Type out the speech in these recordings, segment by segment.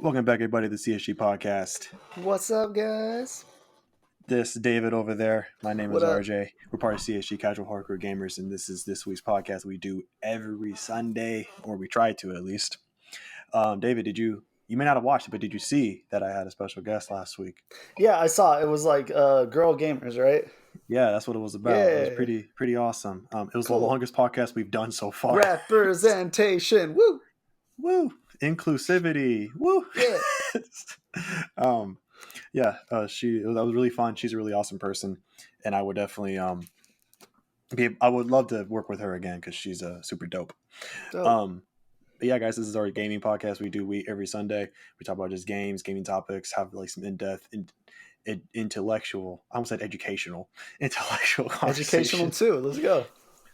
Welcome back, everybody, to the CHG podcast. What's up, guys? This is David over there. My name What is up? RJ. We're part of CHG CasualHardcoreGamers, and this is this week's podcast we do every Sunday, or we try to at least. David, you may not have watched it, but did you see that I had a special guest last week? Yeah, I saw it was like girl gamers, right? Yeah, that's what it was about. Yeah. It was pretty awesome. It was Cool. the longest podcast we've done so far. Representation, woo, Woo! Inclusivity, woo! yeah. That was really fun. She's a really awesome person, and I would definitely I would love to work with her again because she's super dope. Dope. But yeah, guys, this is our gaming podcast we do every Sunday. We talk about just games, gaming topics, have like some in-depth, intellectual, I almost said intellectual conversation. Educational too. Let's go.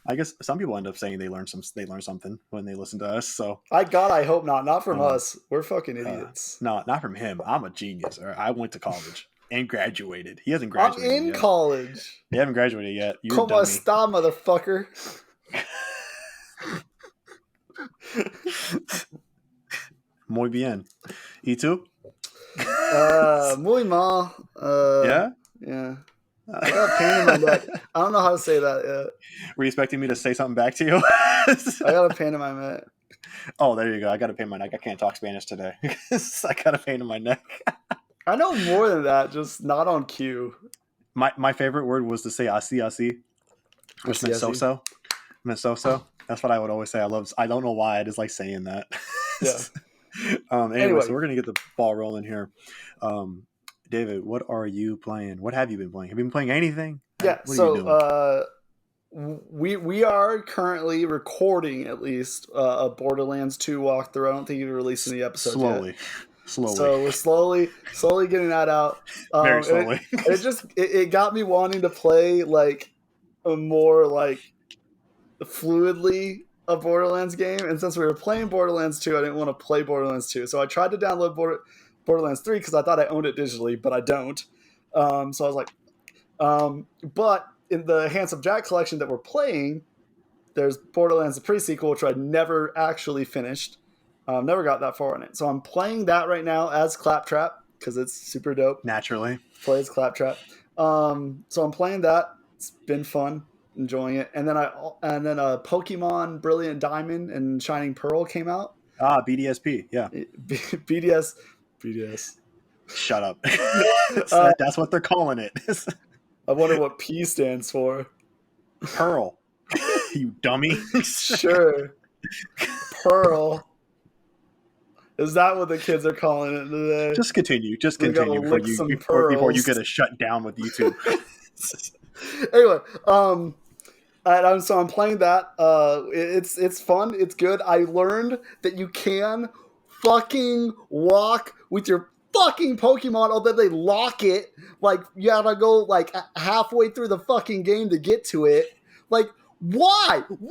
I guess some people end up saying they learn something when they listen to us. So I hope not from us. We're fucking idiots. No, not from him. I'm a genius. All right? I went to college and graduated. He hasn't graduated. I'm in college. You haven't graduated yet. You're Como está, motherfucker? Muy bien. ¿Y tú? Muy mal. Yeah? Yeah. I got a pain in my neck. I don't know how to say that yet. Were you expecting me to say something back to you? I got a pain in my neck. Oh, there you go. I got a pain in my neck. I can't talk Spanish today. I got a pain in my neck. I know more than that, just not on cue. My favorite word was to say así, which meant so-so. That's what I would always say. I don't know why. I just like saying that. Yeah. Anyway, so we're going to get the ball rolling here. David, what are you playing? What have you been playing? Have you been playing anything? Yeah, what are you doing? We are currently recording at least a Borderlands 2 walkthrough. I don't think you've released any episodes yet. Slowly. So we're slowly getting that out. Very slowly. It got me wanting to play like a more like fluidly a Borderlands game. And since we were playing Borderlands 2, I didn't want to play Borderlands 2. So I tried to download Borderlands 3 because I thought I owned it digitally, but I don't. So I was like, but in the Handsome Jack collection that we're playing, there's Borderlands the pre-sequel, which I never actually finished. Never got that far in it. So I'm playing that right now as Claptrap because it's super dope. Naturally. Play as Claptrap. So I'm playing that. It's been fun, enjoying it. And then Pokemon Brilliant Diamond and Shining Pearl came out. BDSP, yeah. BDS. Shut up. That's what they're calling it. I wonder what P stands for. Pearl. You dummy. Sure. Pearl. Is that what the kids are calling it today? Just continue before you get a shut down with YouTube. Anyway, so I'm playing that. It's fun. It's good. I learned that you can fucking walk with your fucking Pokemon, although they lock it. Like, you gotta go like halfway through the fucking game to get to it. Like, why do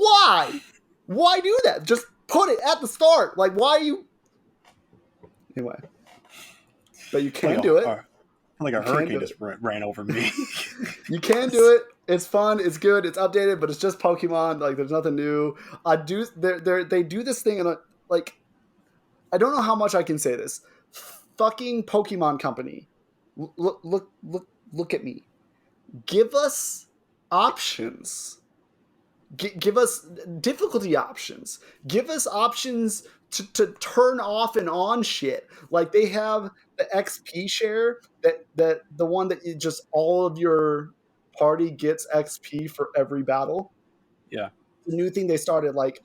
that? Just put it at the start. Like, why are you? Anyway, but you can do it. Like a hurricane just ran over me. You can do it. It's fun. It's good. It's updated, but it's just Pokemon. Like, there's nothing new. They do this thing, and like, I don't know how much I can say this. Fucking Pokemon Company, look at me. Give us options. Give us difficulty options. Give us options to turn off and on shit. Like, they have the XP share that the one that just all of your party gets XP for every battle. Yeah, the new thing they started like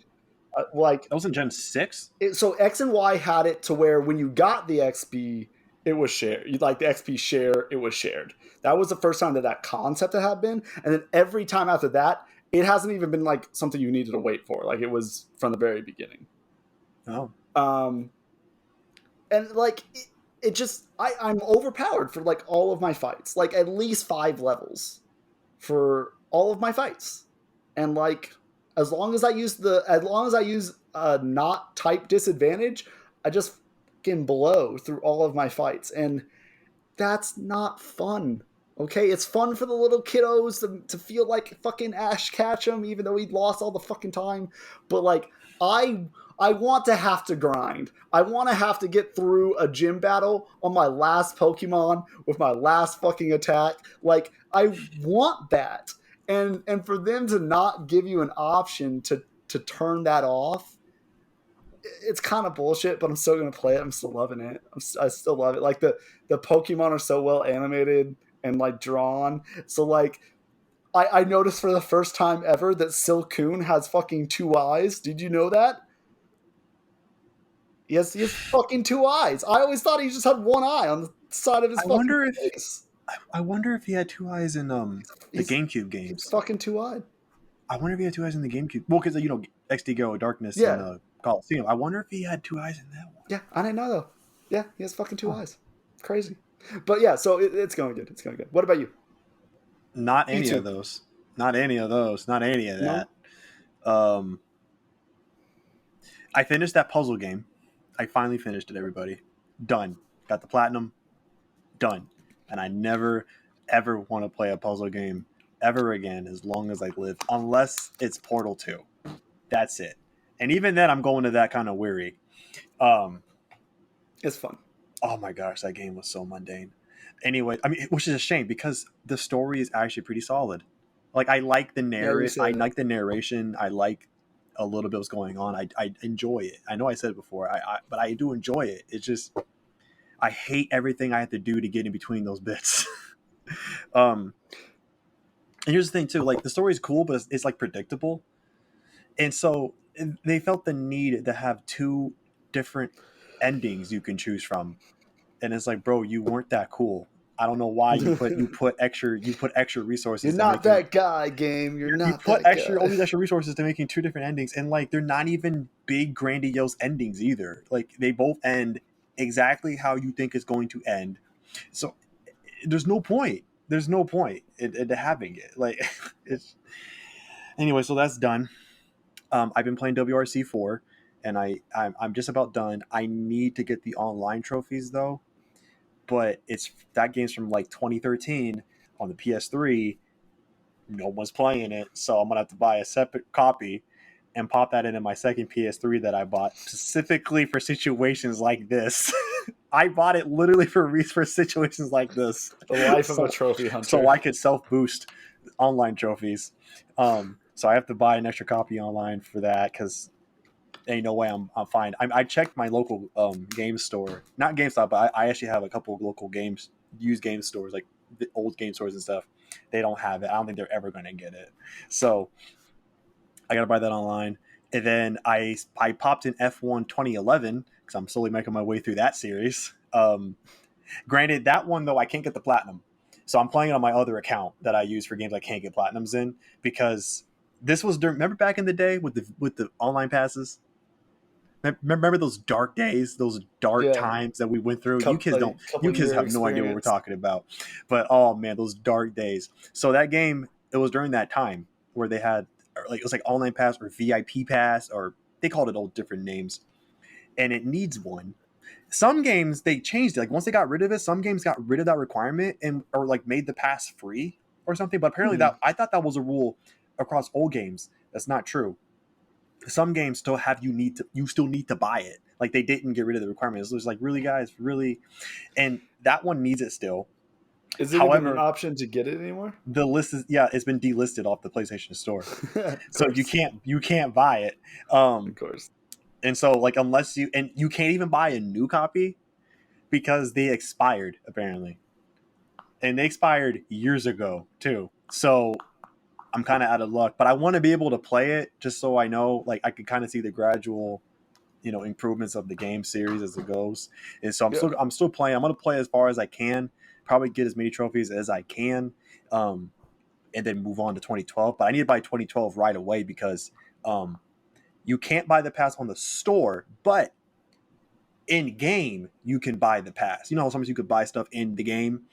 that wasn't Gen 6. So X and Y had it to where when you got the XP, it was shared. Like the XP share, it was shared. That was the first time that concept had been, and then every time after that, it hasn't even been like something you needed to wait for. Like, it was from the very beginning. Oh. And like it just I'm overpowered for like all of my fights. Like, at least 5 levels for all of my fights. And like, as long as I use not type disadvantage, I just fucking blow through all of my fights. And that's not fun. Okay, it's fun for the little kiddos to feel like fucking Ash Ketchum, even though he lost all the fucking time. But like, I want to have to grind. I want to have to get through a gym battle on my last Pokemon with my last fucking attack. Like, I want that. And for them to not give you an option to turn that off, it's kind of bullshit, but I'm still going to play it. I'm still loving it. I still love it. Like, the Pokemon are so well animated and like drawn. So like, I noticed for the first time ever that Silcoon has fucking 2 eyes. Did you know that? He has fucking 2 eyes. I always thought he just had 1 eye on the side of his I fucking wonder if face. I wonder if he had 2 eyes in the He's GameCube he's games. fucking 2-eyed. I wonder if he had 2 eyes in the GameCube. Well, because XD Go Darkness and Yeah, Coliseum. I wonder if he had 2 eyes in that one. yeah. I didn't know though. Yeah, he has fucking 2 Huh. eyes. Crazy. But yeah, so it's going good. It's going good. What about you? Not You any of too. those. Not any of those. Not any of No. that. Um, I finished that puzzle game. I finally finished it. Everybody, done. Got the platinum. Done. And I never ever want to play a puzzle game ever again as long as I live, unless it's Portal 2. That's it. And even then, I'm going to that kind of weary. Um, It's fun. oh my gosh, that game was so mundane. Anyway, I mean, which is a shame because the story is actually pretty solid. Like I like the Yeah, you I said like the narration. I like a little bit what's going on. I enjoy it. I know I said it before. But I do enjoy it. It's just I hate everything I have to do to get in between those bits. um, and here's the thing too. Like the story is cool, but it's like predictable, and so they felt the need to have two different endings you can choose from, and it's like, bro, you weren't that cool. I don't know why you put extra you're resources to not making that guy, game. You're you not put that extra all guy. these extra resources to making two different endings, and like they're not even big grandiose endings either. Like they both end exactly how you think it's going to end. So there's no point. There's no point in having it. Like it's anyway. So that's done. I've been playing WRC 4, and I'm just about done. I need to get the online trophies though, but it's that game's from like 2013 on the PS3. No one's playing it, so I'm gonna have to buy a separate copy and pop that into my second PS3 that I bought specifically for situations like this. I bought it literally for situations like this, The life of a so trophy so hunter. I could self boost online trophies. So I have to buy an extra copy online for that because ain't no way I'm fine. I checked my local game store, not GameStop, but I actually have a couple of local games used game stores like the old game stores and stuff. They don't have it. I don't think they're ever going to get it. So I got to buy that online. And then I popped in F1 2011 because I'm slowly making my way through that series. Granted, that one though I can't get the platinum, so I'm playing it on my other account that I use for games I can't get platinums in because this was during. Remember back in the day with the online passes. Remember those dark days, those dark Yeah, times that we went through. You kids don't. couple You kids year have no idea what we're experience. talking about. But oh man, those dark days. So that game, it was during that time where they had like it was like online pass or VIP pass or they called it all different names, and it needs one. Some games they changed it. Like once they got rid of it, some games got rid of that requirement and or like made the pass free or something. But apparently Hmm. that I thought that was a rule across all games. That's not true. Some games still have you still need to buy it. Like they didn't get rid of the requirements. It was like really guys, really, and that one needs it still. Is it even an However, option to get it anymore? the list is it's been delisted off the PlayStation Store, Of so course, you can't buy it. of course. And so like unless you can't even buy a new copy because they expired apparently, and they expired years ago too. So I'm kind of out of luck, but I want to be able to play it just so I know like I can kind of see the gradual improvements of the game series as it goes. And so Yeah, I'm still playing. I'm going to play as far as I can, probably get as many trophies as I can, um, and then move on to 2012. But I need to buy 2012 right away because um, you can't buy the pass on the store, but in game you can buy the pass. You know how sometimes you could buy stuff in the game.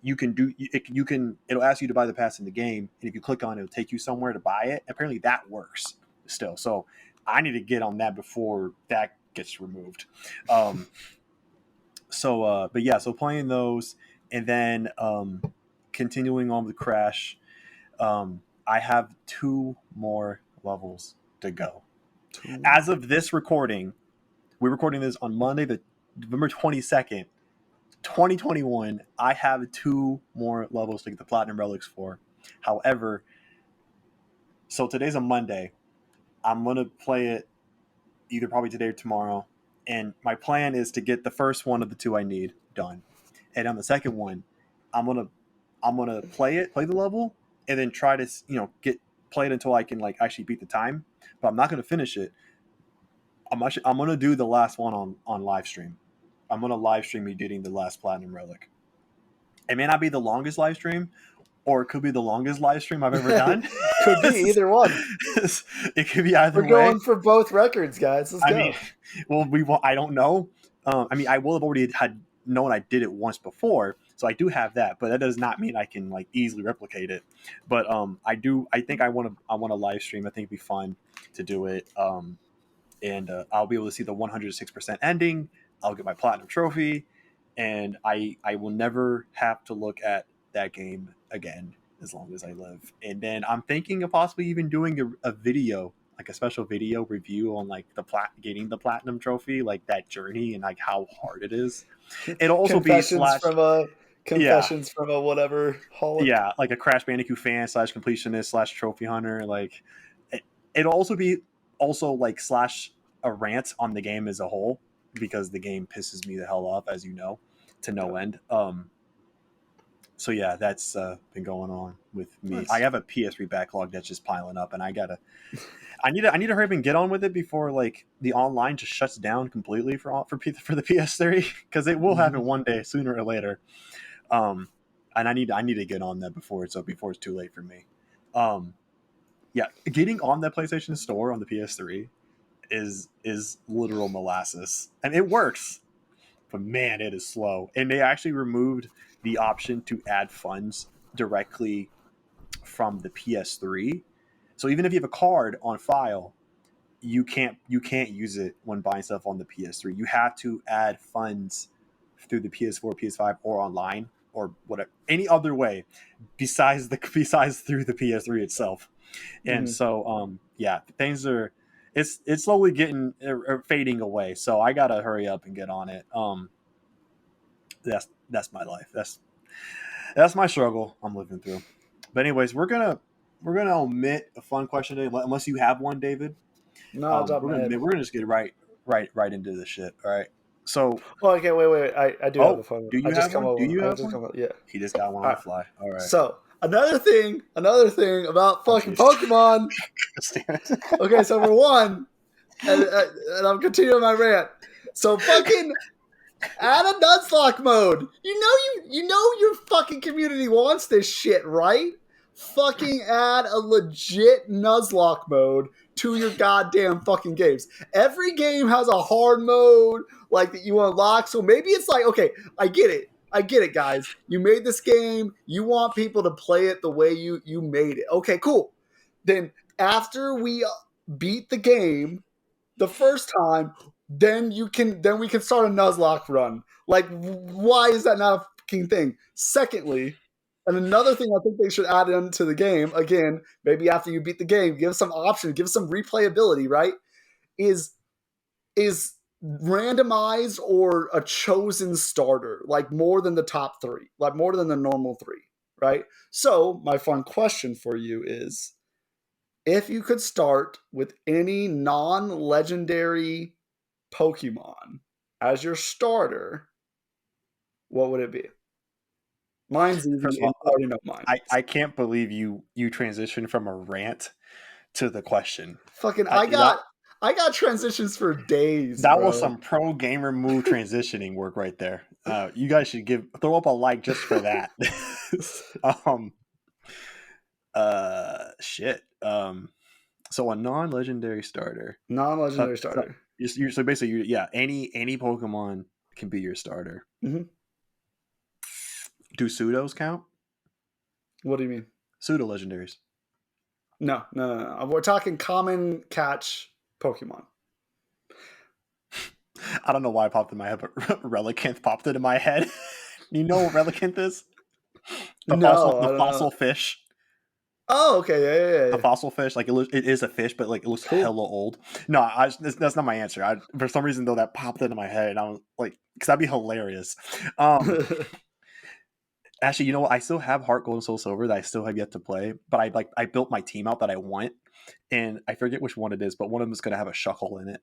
It'll ask you to buy the pass in the game, and if you click on it, it'll take you somewhere to buy it. Apparently that works still. So I need to get on that before that gets removed. Um, but yeah, so playing those, and then continuing on with Crash. I have 2 more levels to go. As of this recording, we're recording this on Monday, the November 22nd, 2021. I have 2 more levels to get the Platinum Relics for. However, so today's a Monday. I'm going to play it either probably today or tomorrow. And my plan is to get the first one of the 2 I need done. And on the second one, I'm gonna play the level, and then try to play it until I can like actually beat the time. But I'm not gonna finish it. I'm gonna do the last one on live stream. I'm gonna live stream me getting the last Platinum Relic. It may not be the longest live stream, or it could be the longest live stream I've ever done. Could be either one. It could be either We're way. going for both records, guys. Let's go. Mean, well, I don't know. I will have already had known I did it once before, so I do have that. But that does not mean I can like easily replicate it. But I do. I think I want to live stream. I think it'd be fun to do it. And I'll be able to see the 106% ending. I'll get my platinum trophy, and I will never have to look at that game again as long as I live. And then I'm thinking of possibly even doing a video, like a special video review on like getting the platinum trophy, like that journey and like how hard it is. It'll also be confessions from a whatever holic. Yeah, like a Crash Bandicoot fan / completionist / trophy hunter. Like it'll also be like / a rant on the game as a whole, because the game pisses me the hell off, as you know, to no end. So yeah, that's been going on with me. Nice. I have a PS3 backlog that's just piling up, and I need to hurry up and get on with it before like the online just shuts down completely for the PS3, because it will happen one day, sooner or later. And I need to get on that before it's too late for me. Yeah, getting on that PlayStation Store on the PS3 is literal molasses, and it works, but man, it is slow. And they actually removed the option to add funds directly from the PS3. So even if you have a card on file, you can't use it when buying stuff on the PS3. You have to add funds through the PS4, PS5, or online, or whatever, any other way besides through the PS3 itself. And so yeah, things are it's slowly getting fading away. So I gotta hurry up and get on it. That's my life. That's my struggle I'm living through. But anyways, we're gonna omit a fun question today, unless you have one, David. No, we're gonna just get right into this shit. All right. So. Well, okay, wait. I do have a fun one. Do you have one? Do you have one? Yeah. He just got one on the fly. All right. So another thing about fucking Pokemon. Okay, so for one, and I'm continuing my rant. So fucking add a Nuzlocke mode. You know your fucking community wants this shit, right? Fucking add a legit Nuzlocke mode to your goddamn fucking games. Every game has a hard mode like that you unlock. So maybe it's like, okay, I get it, guys. You made this game. You want people to play it the way you made it. Okay, cool. Then after we beat the game the first time, then we can start a Nuzlocke run. Like, why is that not a fucking thing? Secondly, and another thing I think they should add into the game, again, maybe after you beat the game, give some options, give some replayability, right? Is randomized or a chosen starter, like more than the top 3, like more than the normal 3, right? So my fun question for you is, if you could start with any non-legendary Pokemon as your starter, what would it be? Mine's easy. First of all, you already know mine. I can't believe you transitioned from a rant to the question. Fucking, I got transitions for days. That was some pro gamer move transitioning work right there. You guys should throw up a like just for that. Shit. So a non-legendary starter. So basically, any Pokemon can be your starter. Mm-hmm. Do pseudos count? What do you mean? Pseudo legendaries. No. We're talking common catch Pokemon. I don't know why it popped in my head, but Relicanth popped into my head. You know what Relicanth is? The fossil fish. Oh, okay, yeah. A fossil fish, like it is a fish, but like it looks Cool. hella old. No, that's not my answer. For some reason though, that popped into my head, and I was like, because that'd be hilarious. Actually, you know what? I still have Heart Gold and Soul Silver that I still have yet to play, but I built my team out that I want, and I forget which one it is, but one of them is gonna have a Shuckle in it,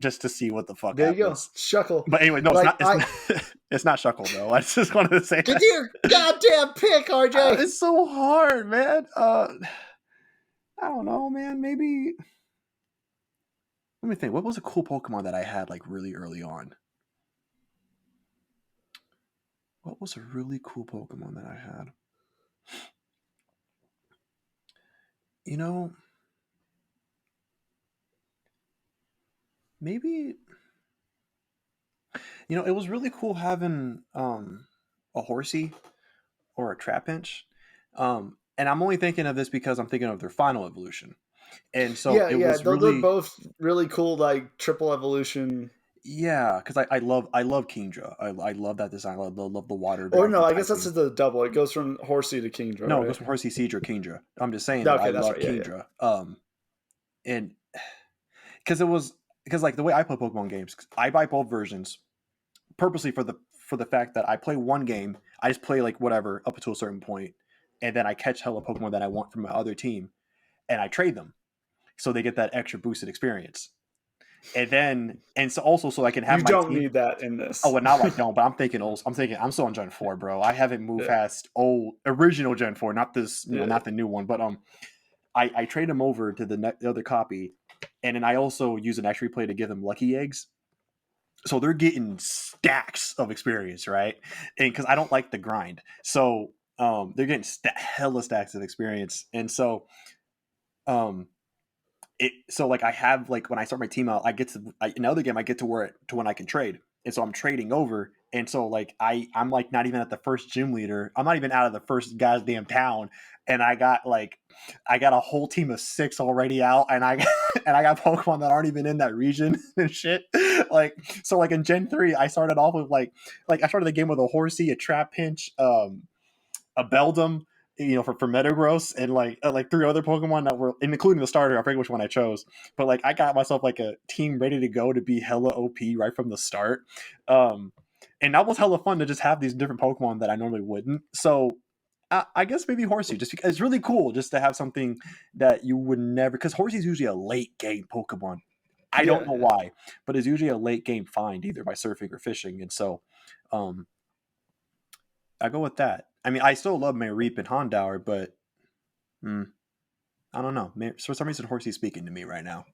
just to see what the fuck There you go, happens. Shuckle. But anyway, no, it's Like not. It's not, it's not Shuckle though. I just wanted to say get that. your goddamn pick, RJ. It's so hard, man. I don't know, man. Maybe let me think. What was a cool Pokemon that I had like really early on? What was a really cool Pokemon that I had? You know, maybe it was really cool having a Horsey or a Trapinch. And I'm only thinking of this because I'm thinking of their final evolution. And so it Yeah. was They're really both really cool, like triple evolution. yeah, because I love Kingdra. I love that design. I love the water Or no, dragon I guess that's typing. just the double. It goes from Horsey to Kingdra, No, it right? goes from Horsey Siege or Kingdra. I'm just saying Yeah, though, I okay, that's love right. Yeah. Kingdra. And because like the way I play Pokemon games, I buy both versions purposely for the fact that I play one game, I just play like whatever up to a certain point, and then I catch hella Pokemon that I want from my other team, and I trade them, so they get that extra boosted experience. And so also so I can have You my don't team. need that in Oh, this. well, now I don't, but I'm still on Gen 4, bro. I haven't moved Yeah. past original Gen 4, not this, Yeah. not the new one. But I trade them over to the other copy, and then I also use an X replay to give them lucky eggs. So they're getting stacks of experience, right? And because I don't like the grind, so they're getting hella stacks of experience, and so um, like I have like when I start my team out, I get to another game I get to when I can trade, and so I'm trading over, and so like I'm like not even at the first gym leader, I'm not even out of the first goddamn town, and I got a whole team of 6 already out, and I and I got Pokemon that aren't even in that region and shit. Like so like in Gen 3, I started off with like I started the game with a Horsey, a Trapinch, a Beldum, for Metagross, and like 3 other Pokemon that were, including the starter. I forget which one I chose, but like I got myself like a team ready to go to be hella OP right from the start. Um, and that was hella fun to just have these different Pokemon that I normally wouldn't. So I guess maybe Horsey, just because it's really cool just to have something that you would never, because Horsey is usually a late game Pokemon. I don't know Yeah. why, but it's usually a late game find either by surfing or fishing, and so um, I go with that. I mean, I still love Mareep and Hondour, but I don't know. For some reason, Horsey's speaking to me right now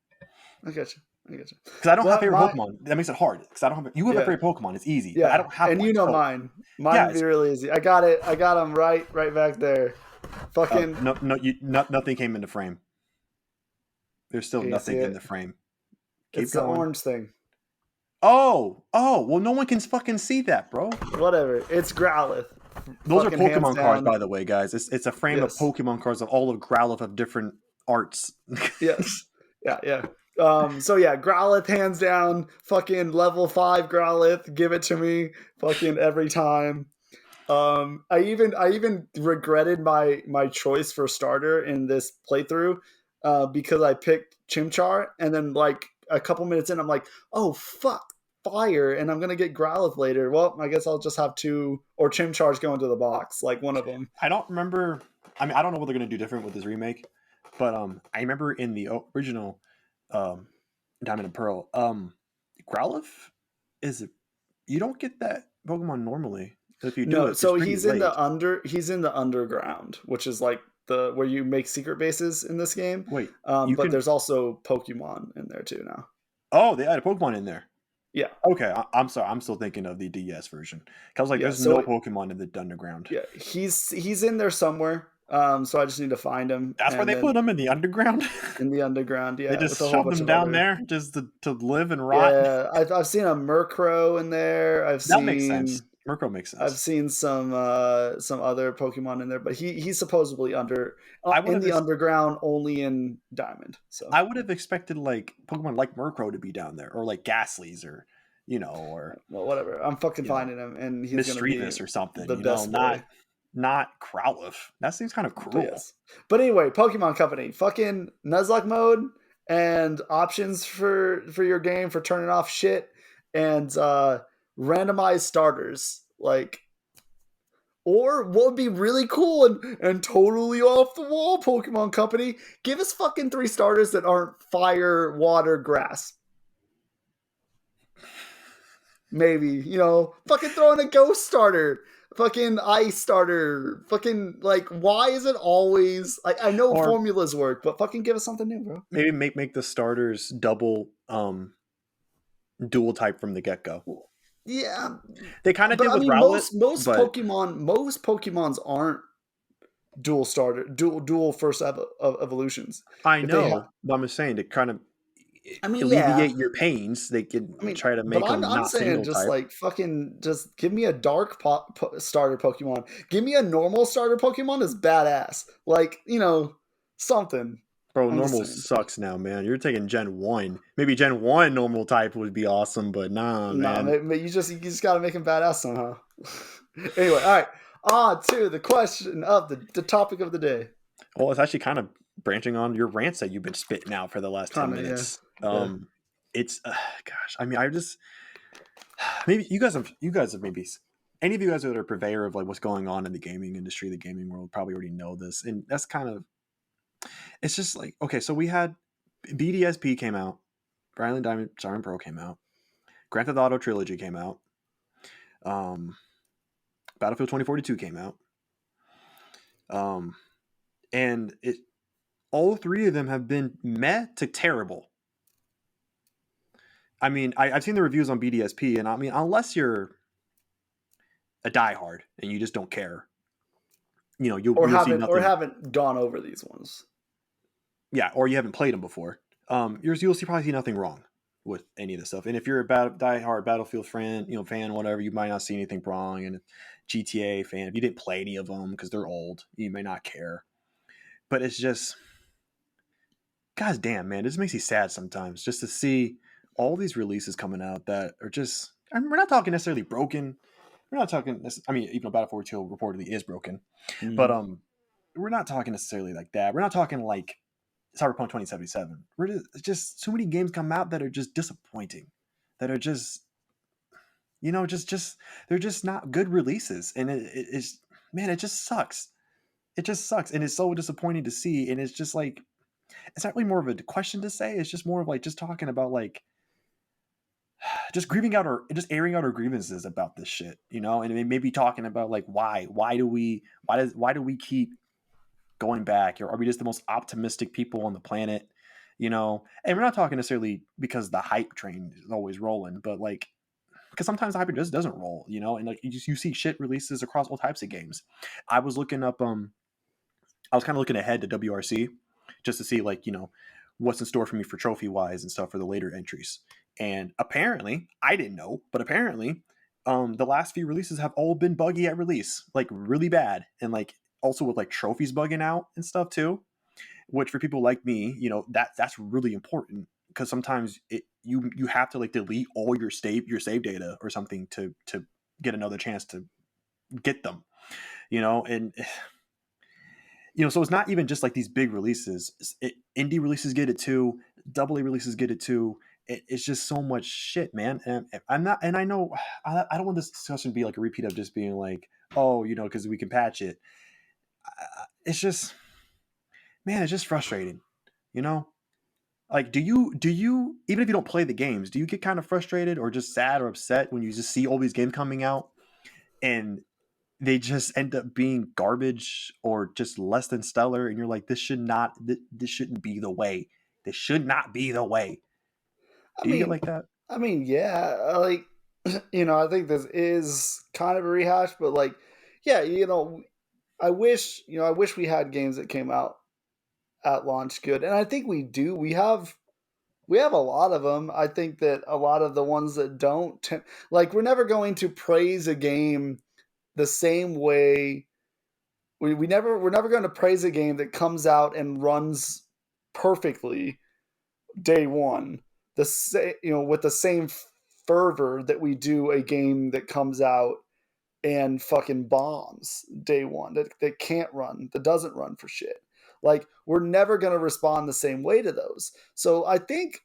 I get you. because I don't have Well, favorite my Pokemon. That makes it hard because I don't have. You have a yeah. favorite Pokemon. It's easy, but I Yeah, don't have and one. you know So mine. Mine yeah, would be really easy. I got it. I got them right back there. Fucking. nothing came into frame. There's still Can you see nothing in it? the frame. Keep It's the going. orange thing. Oh, well, no one can fucking see that, bro. Whatever. It's Growlithe. Those are Fucking hands Pokemon cards, down. by the way, guys. It's a frame of Yes. Pokemon cards of all of Growlithe of different arts. Yes. Yeah. So yeah, Growlithe hands down. Fucking level 5 Growlithe. Give it to me. Fucking every time. I even regretted my choice for starter in this playthrough, because I picked Chimchar, and then like a couple minutes in, I'm like, oh fuck, fire, and I'm gonna get Growlithe later. Well, I guess I'll just have 2 or Chimchars go into the box, like one of them. I don't remember. I mean, I don't know what they're gonna do different with this remake, but I remember in the original um, Diamond and Pearl, Growlithe is you don't get that Pokemon normally. If you do No, it, it's so pretty late. he's in the underground, which is like the where you make secret bases in this game. Wait, you But can. there's also Pokemon in there too now. Oh, they added Pokemon in there. Yeah. Okay, I'm sorry. I'm still thinking of the DS version. 'Cause I was like, Yeah. there's no So Pokemon in the underground. yeah, he's in there somewhere. So I just need to find him, That's where and they put then them in the underground. in the underground, They yeah, with just a whole shoved bunch them of down other. there just to live and rot. Yeah, I've seen a Murkrow in there. That makes sense. Murkrow makes I've sense. seen some other Pokemon in there, but he's supposedly I would in have the underground only in Diamond. So I would have expected like Pokemon like Murkrow to be down there, or like Ghastly's, or or well, whatever. I'm fucking you know finding him, and he's gonna be Mischievous or something. the best Not boy. not Growlithe. That seems kind of But cruel. yes. But anyway, Pokemon Company, fucking Nuzlocke mode and options for your game for turning off shit and randomized starters. Like, or what would be really cool and totally off the wall, Pokemon Company, give us fucking 3 starters that aren't fire, water, grass. Maybe, you know, fucking throw in a ghost starter, fucking ice starter, fucking, like, why is it always, like, I know Or formulas work, but fucking give us something new, bro. maybe make the starters double dual type from the get go. Yeah, They kind of but did I with mean, Rowlet, most but Pokemons aren't dual first evolutions. I If they have, know. But I'm just saying to kind of I mean, yeah, alleviate your pains, they I can mean, try to but make them I'm not saying single just type. like fucking just give me a dark starter Pokemon. Give me a normal starter Pokemon is badass. Like, you know, something. Bro, I'm just normal saying. sucks now, man. You're taking Gen 1. Maybe Gen 1 normal type would be awesome, but nah, Nah, man. you just gotta make him badass somehow. Anyway, all right. On to the question of the topic of the day. Well, it's actually kind of branching on your rants that you've been spitting out for the last 10 Kinda, yeah. minutes. Yeah. It's gosh, I mean, I just maybe you guys have maybe any of you guys that are purveyor of like what's going on in the gaming industry, the gaming world probably already know this. And that's kind of it's just like okay, so we had BDSP came out, Brilliant Diamond Siren Pro came out, Grand Theft Auto Trilogy came out, um, Battlefield 2042 came out, um, and it all three of them have been meh to terrible. I mean, I've seen the reviews on BDSP, and I mean, unless you're a diehard and you just don't care, you know, you'll see Or nothing. haven't gone over these ones. Yeah, or you haven't played them before. You'll see probably see nothing wrong with any of this stuff. And if you're a diehard Battlefield fan, whatever, you might not see anything wrong. And GTA fan, if you didn't play any of them because they're old, you may not care. But it's just, god damn, man, it just makes you sad sometimes just to see all these releases coming out that are just. I mean, we're not talking necessarily broken. We're not talking. I mean, even though Battlefield 2 reportedly is broken, but Mm-hmm. we're not talking necessarily like that. We're not talking like Cyberpunk 2077. We're just so many games come out that are just disappointing, that are just just they're just not good releases, and it's man, it just sucks. It just sucks, and it's so disappointing to see. And it's just like it's not really more of a question to say. It's just more of like just talking about like just grieving out or just airing out our grievances about this shit, and maybe talking about like why do we keep going back, or are we just the most optimistic people on the planet? And we're not talking necessarily because the hype train is always rolling, but like because sometimes the hype just doesn't roll, and like you see shit releases across all types of games. I was looking up I was kind of looking ahead to WRC just to see like what's in store for me for trophy wise and stuff for the later entries. And apparently, I didn't know, but apparently, the last few releases have all been buggy at release, like really bad, and like also with like trophies bugging out and stuff too. Which for people like me, that's really important because sometimes you have to like delete all your save data or something to get another chance to get them, and so it's not even just like these big releases. Indie releases get it too. Double A releases get it too. It's just so much shit, man. And I'm not, and I know I don't want this discussion to be like a repeat of just being like, oh, because we can patch it. It's just, man, it's just frustrating, you know. Like, do you even if you don't play the games, do you get kind of frustrated or just sad or upset when you just see all these games coming out and they just end up being garbage or just less than stellar, and you're like, this shouldn't be the way. This should not be the way. I Do you get mean, like that? yeah, like I think this is kind of a rehash, but like, yeah, I wish we had games that came out at launch good, and I think we do. We have a lot of them. I think that a lot of the ones that don't, like, we're never going to praise a game the same way. We're never going to praise a game that comes out and runs perfectly day one. With the same fervor that we do a game that comes out and fucking bombs day one that can't run, that doesn't run for shit. Like, we're never going to respond the same way to those. So I think,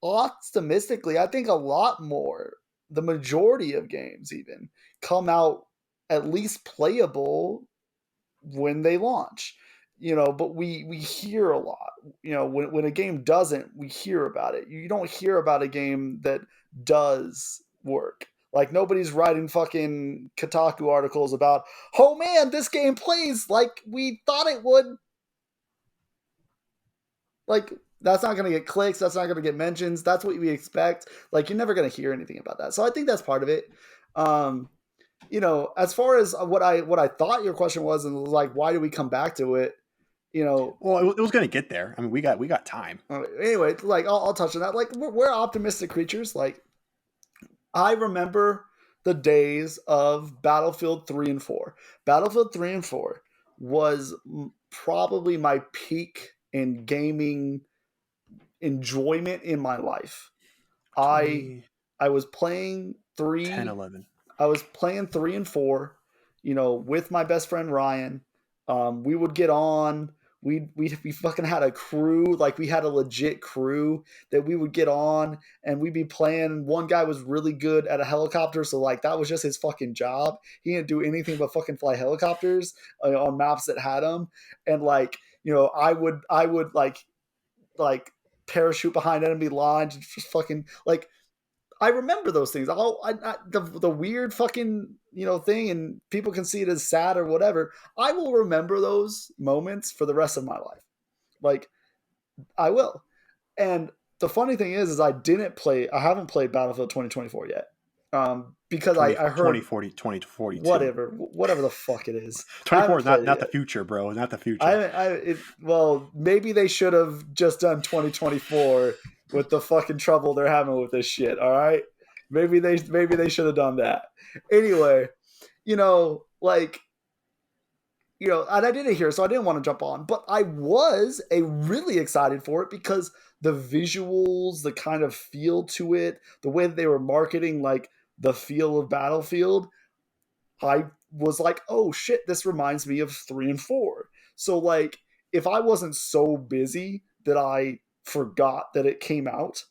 optimistically, I think a lot more, the majority of games even, come out at least playable when they launch. But we hear a lot. When a game doesn't, we hear about it. You don't hear about a game that does work. Like, nobody's writing fucking Kotaku articles about, oh man, this game plays like we thought it would. Like, that's not going to get clicks. That's not going to get mentions. That's what we expect. Like, you're never going to hear anything about that. So I think that's part of it. As far as what I thought your question was, and like, why do we come back to it? Well, it was going to get there. I mean, we got time. Anyway, like, I'll touch on that. Like, we're optimistic creatures. Like, I remember the days of Battlefield 3 and 4. Battlefield 3 and 4 was probably my peak in gaming enjoyment in my life. I was playing 3, 10, 11. I was playing 3 and 4, with my best friend Ryan. We would get on. We fucking had a crew. Like, we had a legit crew that we would get on, and we'd be playing. One guy was really good at a helicopter, so like, that was just his fucking job. He didn't do anything but fucking fly helicopters on maps that had them. And like, I would like parachute behind enemy lines and just fucking like. I remember those things. The weird fucking thing, and people can see it as sad or whatever. I will remember those moments for the rest of my life. Like, I will. And the funny thing is I haven't played Battlefield 2024 yet. Because I heard 2040, 2042. whatever the fuck it is. 24 is not the future, bro. Not the future. Well, maybe they should have just done 2024 with the fucking trouble they're having with this shit. All right, maybe they should have done that. Anyway, like, and I didn't hear, so I didn't want to jump on, but I was really excited for it because the visuals, the kind of feel to it, the way that they were marketing, like, the feel of Battlefield, I was like, oh shit, this reminds me of 3 and 4. So like, if I wasn't so busy that I forgot that it came out,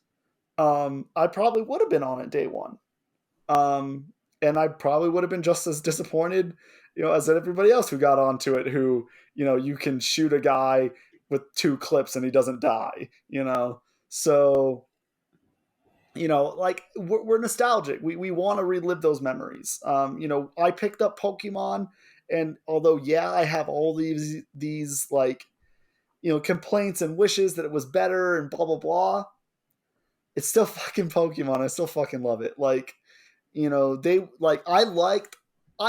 I probably would have been on it day one. And I probably would have been just as disappointed, as everybody else who got onto it, who, you can shoot a guy with 2 clips and he doesn't die, So, like, we're nostalgic. We want to relive those memories. I picked up Pokemon, and although, yeah, I have all these like, complaints and wishes that it was better and blah, blah, blah, it's still fucking Pokemon. I still fucking love it. Like, I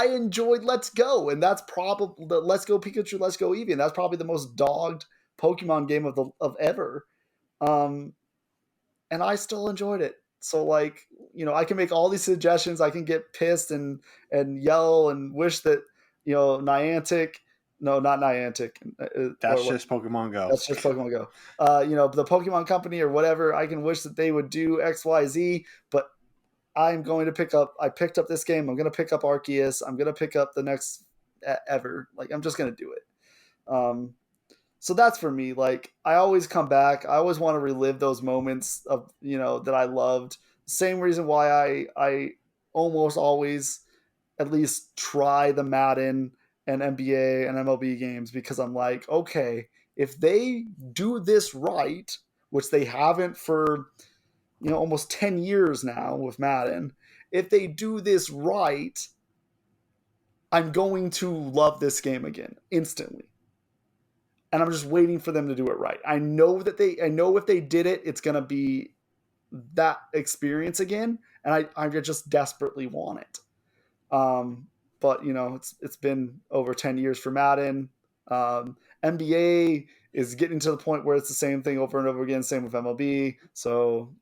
enjoyed Let's Go, and that's probably the Let's Go Pikachu, Let's Go Eevee, and that's probably the most dogged Pokemon game of ever. And I still enjoyed it. So like, I can make all these suggestions. I can get pissed and yell and wish that, Niantic, no, not Niantic. That's just Pokemon Go. That's just Pokemon Go. The Pokemon Company or whatever, I can wish that they would do X, Y, Z, but I'm going to I picked up this game. I'm going to pick up Arceus. I'm going to pick up the next ever. Like, I'm just going to do it. So that's for me. Like, I always come back. I always want to relive those moments of, that I loved. Same reason why I almost always at least try the Madden and NBA and MLB games, because I'm like, okay, if they do this right, which they haven't for, almost 10 years now with Madden, if they do this right, I'm going to love this game again instantly. And I'm just waiting for them to do it right. I know if they did it, it's going to be that experience again. And I just desperately want it. But it's been over 10 years for Madden. NBA is getting to the point where it's the same thing over and over again. Same with MLB. So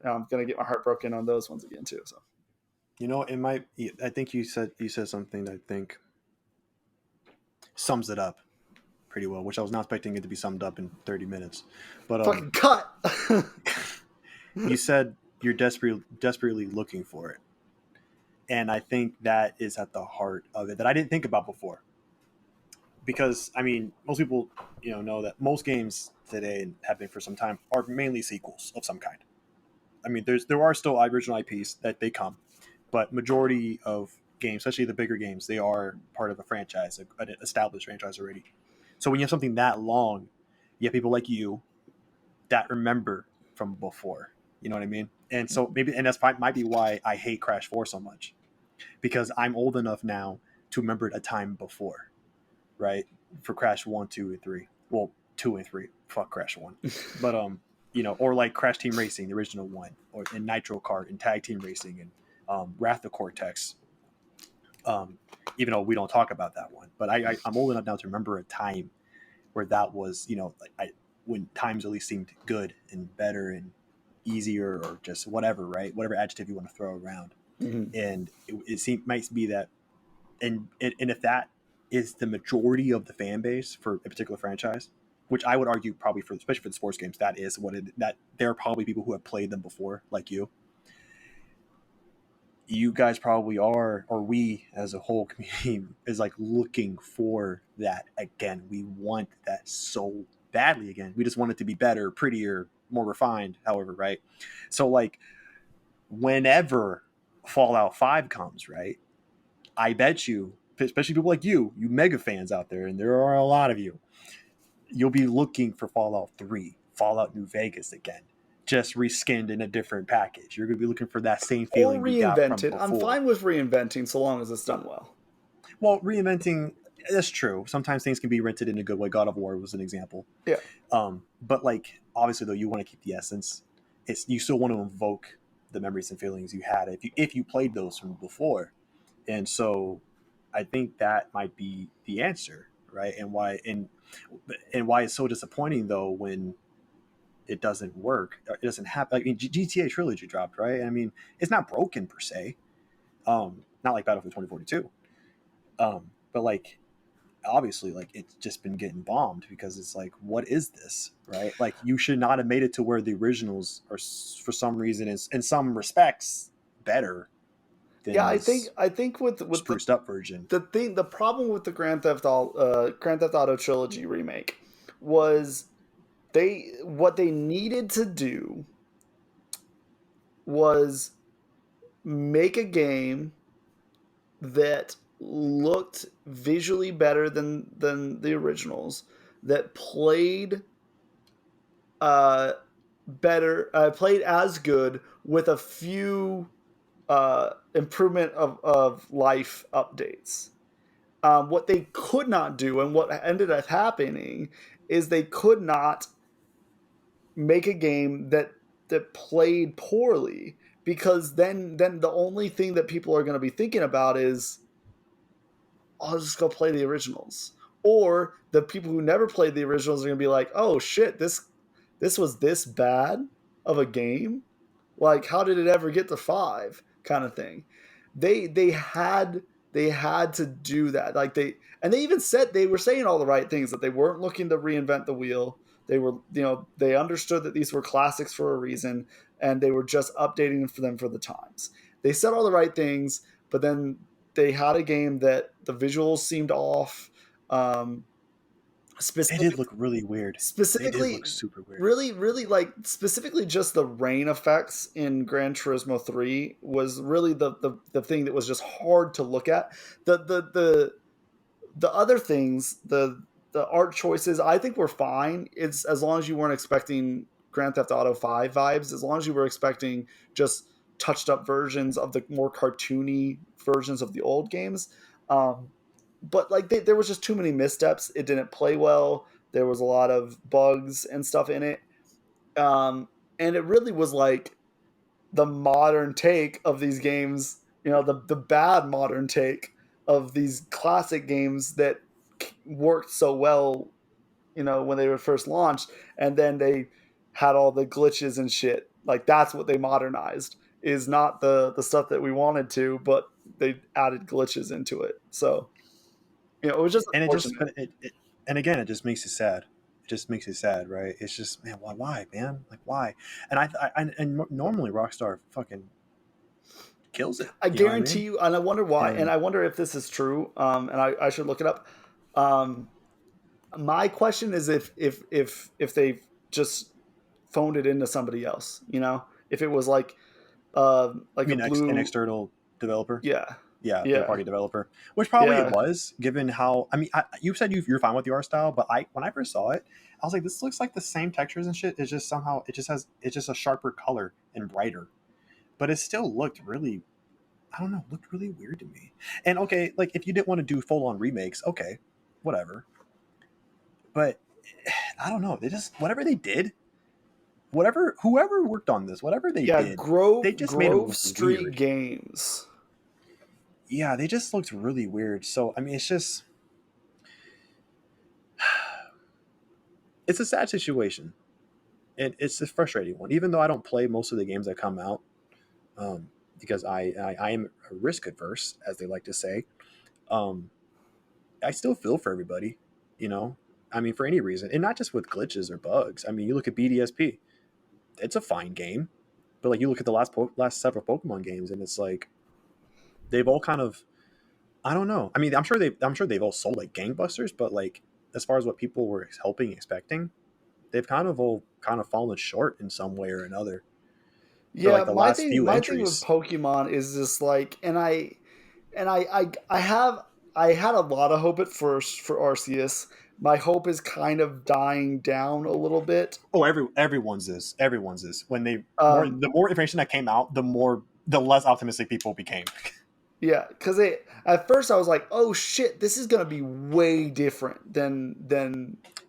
I'm going to get my heart broken on those ones again too. So, it might, I think you said something that I think sums it up pretty well, which I was not expecting it to be summed up in 30 minutes. But fucking cut. You said you're desperately looking for it. And I think that is at the heart of it that I didn't think about before. Because I mean, most people, know that most games today and have been for some time are mainly sequels of some kind. I mean, there are still original IPs that they come, but majority of games, especially the bigger games, they are part of a franchise, an established franchise already. So when you have something that long, you have people like you that remember from before. You know what I mean? And so maybe, and that's might be why I hate Crash 4 so much, because I'm old enough now to remember a time before, right? For Crash 1, 2, and 3. Well, 2 and 3. Fuck Crash 1. But or like Crash Team Racing, the original one, or in Nitro Kart and Tag Team Racing and Wrath of Cortex. Um, even though we don't talk about that one, but I'm old enough now to remember a time where that was, when times really seemed good and better and easier, or just whatever, right? Whatever adjective you want to throw around. Mhm. And might be that, and if that is the majority of the fan base for a particular franchise, which I would argue probably for, especially for the sports games, that is that there are probably people who have played them before, like you guys probably are, or we as a whole community is like looking for that again. We want that so badly again. We just want it to be better, prettier, more refined, however, right? So like whenever Fallout 5 comes, right? I bet you, especially people like you mega fans out there, and there are a lot of you, you'll be looking for Fallout 3, Fallout New Vegas again, just reskinned in a different package. You're going to be looking for that same Or feeling you got from reinvented. I'm before. fine with reinventing so long as it's done well. Well, reinventing, that's true. Sometimes things can be rented in a good way. God of War was an example. Yeah. But like obviously though, you want to keep the essence. You still want to invoke the memories and feelings you had if you played those from before. And so I think that might be the answer, right? And why it's so disappointing though when it doesn't work. It doesn't happen. Like, I mean, GTA Trilogy dropped, right? I mean, it's not broken per se. Not like Battlefield 2042. But like obviously like it's just been getting bombed because it's like, what is this, right? Like you should not have made it to where the originals are for some reason is in some respects better Yeah, than I think this I think with spruced up version. the problem with the Grand Theft Auto Trilogy remake was what they needed to do was make a game that looked visually better than the originals, that played uh played as good with a few improvement of life updates. What they could not do, and what ended up happening, is they could not make a game that played poorly, because then the only thing that people are going to be thinking about is, I'll just go play the originals. Or the people who never played the originals are going to be like, oh shit, this was this bad of a game. Like, how did it ever get to 5? Kind of thing. They had to do that. Like, they even said, they were saying all the right things, that they weren't looking to reinvent the wheel. They were, they understood that these were classics for a reason, and they were just updating for them for the times. They said all the right things, but then they had a game that the visuals seemed off. Um, They specific, did look really weird. They did look specifically, super weird. really like specifically just the rain effects in Gran Turismo 3 was really the thing that was just hard to look at. The other things, the art choices, I think were fine. It's as long as you weren't expecting Grand Theft Auto 5 vibes, as long as you were expecting just touched up versions of the more cartoony versions of the old games. Um, but like there was just too many missteps. It didn't play well. There was a lot of bugs and stuff in it. And it really was like the modern take of these games, the bad modern take of these classic games that worked so well, when they were first launched, and then they had all the glitches and shit. Like, that's what they modernized, is not the stuff that we wanted to, but they added glitches into it. So, it was just And it just, unfortunate. but and again, it just makes it sad. It just makes it sad, right? It's just, man, why, man? Like, why? And and normally Rockstar fucking kills it. I You know what I guarantee mean? you, and I wonder why, and And I wonder if this is true. And I should look it up. Um, my question is if they just phoned it into somebody else, you know, if it was I like a mean, an blue, external developer. yeah, Yeah, third yeah, party developer, which probably it yeah, was, given how. I mean, you said you're fine with the art style, but when I first saw it, I was like, this looks like the same textures and shit. It's just somehow it's just a sharper color and brighter, but it still looked really. I don't know, looked really weird to me. And okay, like if you didn't want to do full on remakes, okay, whatever. But I don't know. They just whatever they did, whatever whoever worked on this, whatever they yeah. did, they just made them Grove look Street weird. Games. Yeah, they just looked really weird. So I mean, it's a sad situation, and it's a frustrating one. Even though I don't play most of the games that come out, because I am risk adverse, as they like to say. Um, I still feel for everybody, you know. I mean, for any reason, and not just with glitches or bugs. I mean, you look at BDSP; it's a fine game, but like you look at the last several Pokemon games, and it's like they've all kind of I don't know. I mean, I'm sure they've all sold like gangbusters, but like as far as what people were hoping, expecting, they've kind of all kind of fallen short in some way or another for Yeah, like the last few my thing with entries. Pokemon is just like, I have I had a lot of hope at first for Arceus. My hope is kind of dying down a little bit. Oh, everyone's this. When they more Um, the more information that came out, the less optimistic people became. yeah, because at first I was like, oh shit, this is gonna be way different than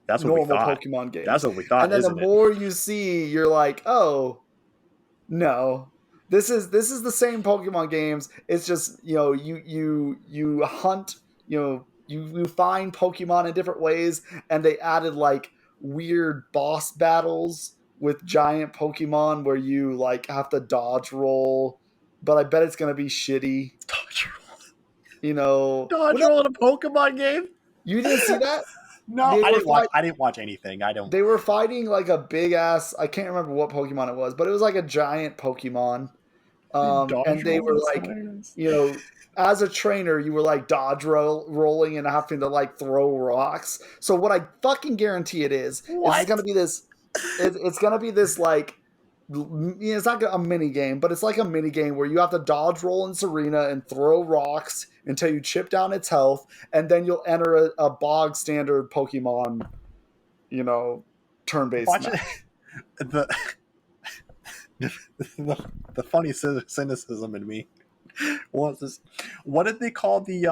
That's what we normal thought. Pokemon That's games. what we And thought, then the isn't it? more you see, you're like, oh no, this is the same Pokemon games. It's just, you know, you hunt, you know, you find Pokemon in different ways, and they added like weird boss battles with giant Pokemon where you like have to dodge roll. But I bet it's gonna be shitty. Dodge You know, Dodge well, no, roll in a Pokemon game? you didn't see that. No, They were fight. I didn't watch anything. I don't. They were fighting like a big ass. I can't remember what Pokemon it was, but it was like a giant Pokemon. Dodge And they roll, were that's like, hilarious. you know, as a trainer, you were like rolling and having to like throw rocks. So what I fucking guarantee it is it's What? gonna be this. It's gonna be this like. It's not a mini game, but it's like a mini game where you have to dodge roll in Serena and throw rocks until you chip down its health, and then you'll enter a bog standard Pokemon, you know, turn based Watch it. match. The the funny cynicism in me was this. What did they call the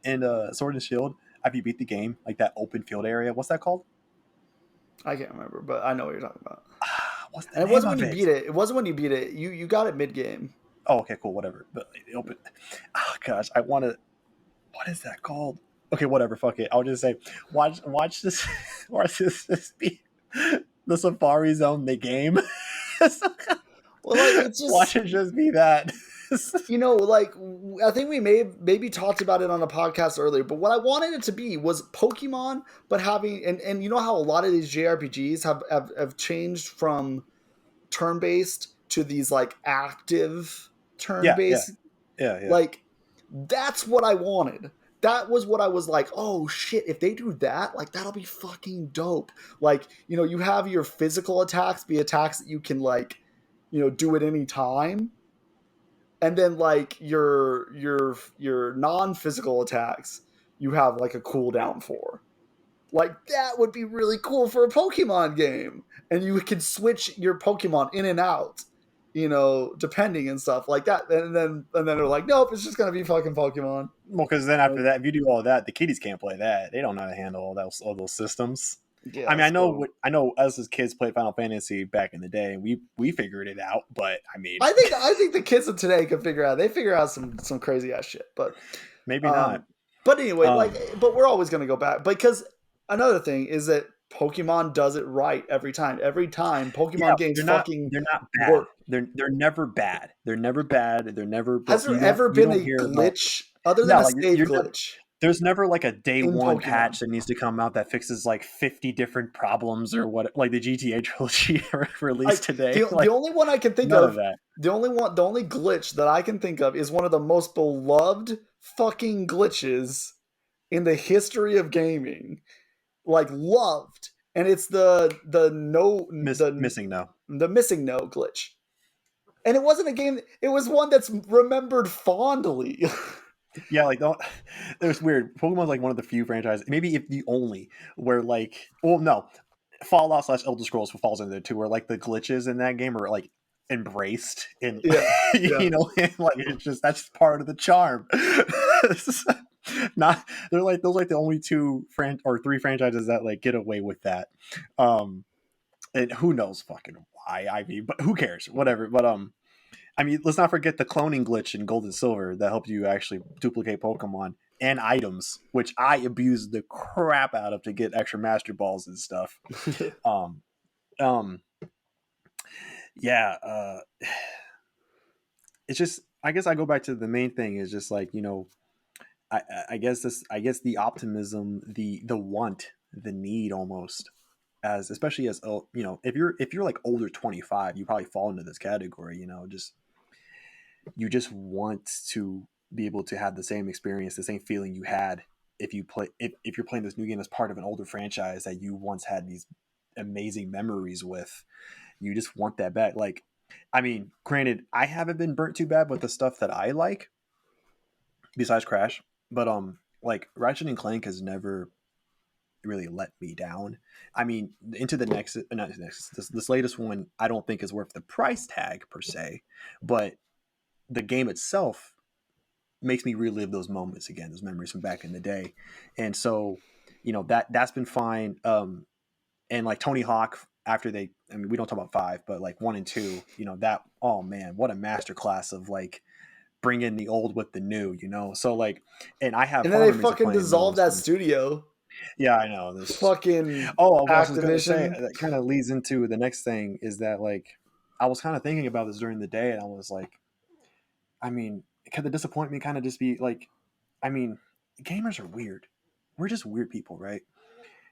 in Sword and Shield? After you beat the game, like that open field area. What's that called? I can't remember, but I know what you're talking about. What's the And it name wasn't when of you it? beat it. It wasn't when you beat it. You got it mid game. Oh, okay, cool, whatever. But like, the open. Oh gosh, I want to. What is that called? Okay, whatever. Fuck it. I'll just say, watch this. Watch this be the Safari Zone, the game. Well, like it's Watch just, it just be that. you know, like I think we maybe talked about it on a podcast earlier, but what I wanted it to be was Pokemon, but having and you know how a lot of these JRPGs have changed from turn based to these like active turn Yeah, yeah, based. yeah, yeah. Like that's what I wanted. That was what I was like, oh shit, if they do that, like that'll be fucking dope. Like, you know, you have your physical attacks be attacks that you can like, you know, do at any time. And then like your non-physical attacks, you have like a cooldown for. Like that would be really cool for a Pokemon game. And you can switch your Pokemon in and out, you know, depending and stuff like that. And then they're like, nope, it's just gonna be fucking Pokemon. Well, because then after Like, that, if you do all that, the kiddies can't play that. They don't know how to handle all those systems. I yeah, mean, so I know us as kids played Final Fantasy back in the day, and we figured it out. But I mean, I think the kids of today can figure out they figure out some crazy ass shit. maybe not. Um but anyway, like Um, but we're always gonna go back because another thing is that Pokemon does it right every time. Every time yeah, Pokemon games fucking they're not bad. work. They're never bad. They're never bad. They're never Has there you ever been don't a hear about glitch other than no a like save glitch? There's never like a day in one Pokemon. patch that needs to come out that fixes like 50 different problems or what, like the GTA trilogy released Like today. the Like only one I can think none of of, that. the only glitch that I can think of is one of the most beloved fucking glitches in the history of gaming. Like loved, and it's the no Missing no. the missing no glitch. And it wasn't a game. It was one that's remembered fondly. Yeah, like it was weird. Pokemon's like one of the few franchises, maybe if the only, where like, well, no, Fallout slash Elder Scrolls falls into it too, where like the glitches in that game are like embraced and Yeah, yeah. and, like it's just that's just part of the charm. Not they're like those like the only two or three franchises that like get away with that. Um, and who knows fucking why? I mean, but who cares? Whatever. But I mean, let's not forget the cloning glitch in Gold and Silver that helped you actually duplicate Pokemon and items, which I abused the crap out of to get extra Master Balls and stuff. Um, um, yeah, it's just I guess I go back to the main thing is just like I guess the optimism, the want, the need almost as especially as if you're like older 25, you probably fall into this category. Just you just want to be able to have the same experience, the same feeling you had if you're playing this new game as part of an older franchise that you once had these amazing memories with. You just want that back. Like, I mean, granted, I haven't been burnt too bad with the stuff that I like besides Crash, but like Ratchet and Clank has never really let me down. I mean, into the next, not next, this latest one, I don't think is worth the price tag per se, but the game itself makes me relive those moments again, those memories from back in the day. And so, that's been fine. And like Tony Hawk, after I mean, we don't talk about five, but like one and two, that, oh man, what a masterclass of like bringing the old with the new. So like, and I have And then fond they memories of fucking playing dissolved those. that studio. Yeah, I know this. Fucking Oh, what I was going to say Activision. that kind of leads into the next thing is that like, I was kind of thinking about this during the day and I was like, I mean, could the disappointment kind of just be like, I mean, gamers are weird. We're just weird people, right?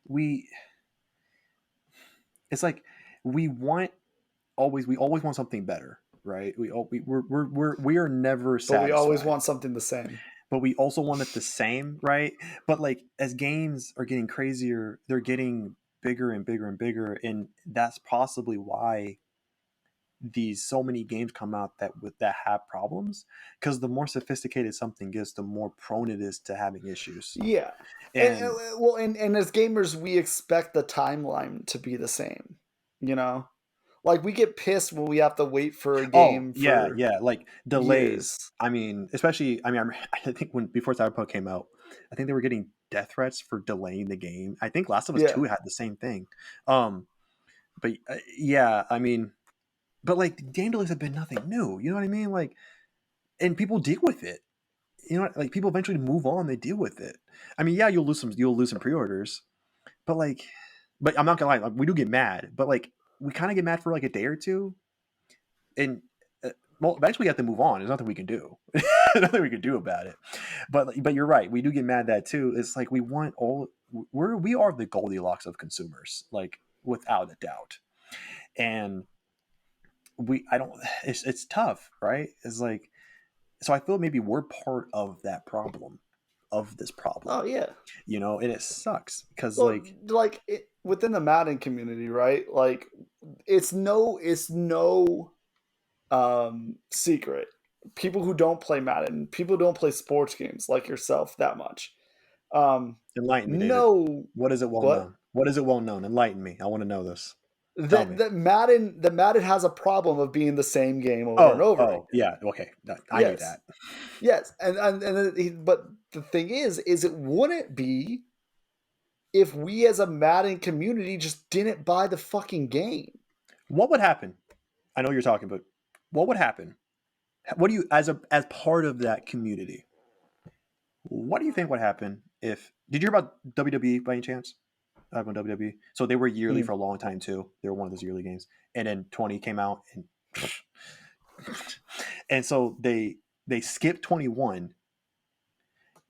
We, it's like we always want something better, right? We are never But we always satisfied, want something the same. but we also want it the same, right? But like as games are getting crazier, they're getting bigger and bigger and bigger, and that's possibly why these so many games come out that have problems, because the more sophisticated something gets, the more prone it is to having issues. Yeah. And And as gamers, we expect the timeline to be the same. You know? Like we get pissed when we have to wait for a oh game yeah, for yeah, like delays. years. I mean, especially I think when before Cyberpunk came out, I think they were getting death threats for delaying the game. I think Last of Us Yeah. 2 had the same thing. um but yeah, I mean, but like game delays have been nothing new, you know what I mean? Like, and people deal with it, like people eventually move on, they deal with it. I mean, yeah, you'll lose some pre-orders, but like, but I'm not gonna lie, like, we do get mad, but like we kind of get mad for like a day or two, and well, eventually we have to move on. There's nothing we can do. Nothing we can do about it. But you're right. We do get mad at that too. It's like we are the Goldilocks of consumers, like without a doubt. And I don't. It's tough, right? It's like, so I feel maybe we're part of that problem, of this problem, Oh yeah. and it sucks because Well, like, like within the Madden community, right? Like it's no secret. People who don't play Madden, people who don't play sports games like yourself that much. Um enlighten me, David. no What is it well what? known? What is it well known? Enlighten me. I want to know this. Tell me. That Madden has a problem of being the same game over and over again. Oh, yeah. Okay, I knew Yes. that. Yes. But the thing is it wouldn't be if we as a Madden community just didn't buy the fucking game. What would happen? I know you're talking, but what would happen? What do you, as part of that community? What do you think would happen if? Did you hear about WWE by any chance? On WWE, so they were yearly Mm. for a long time too. They were one of those yearly games, and then 20 came out, and so they skipped 21,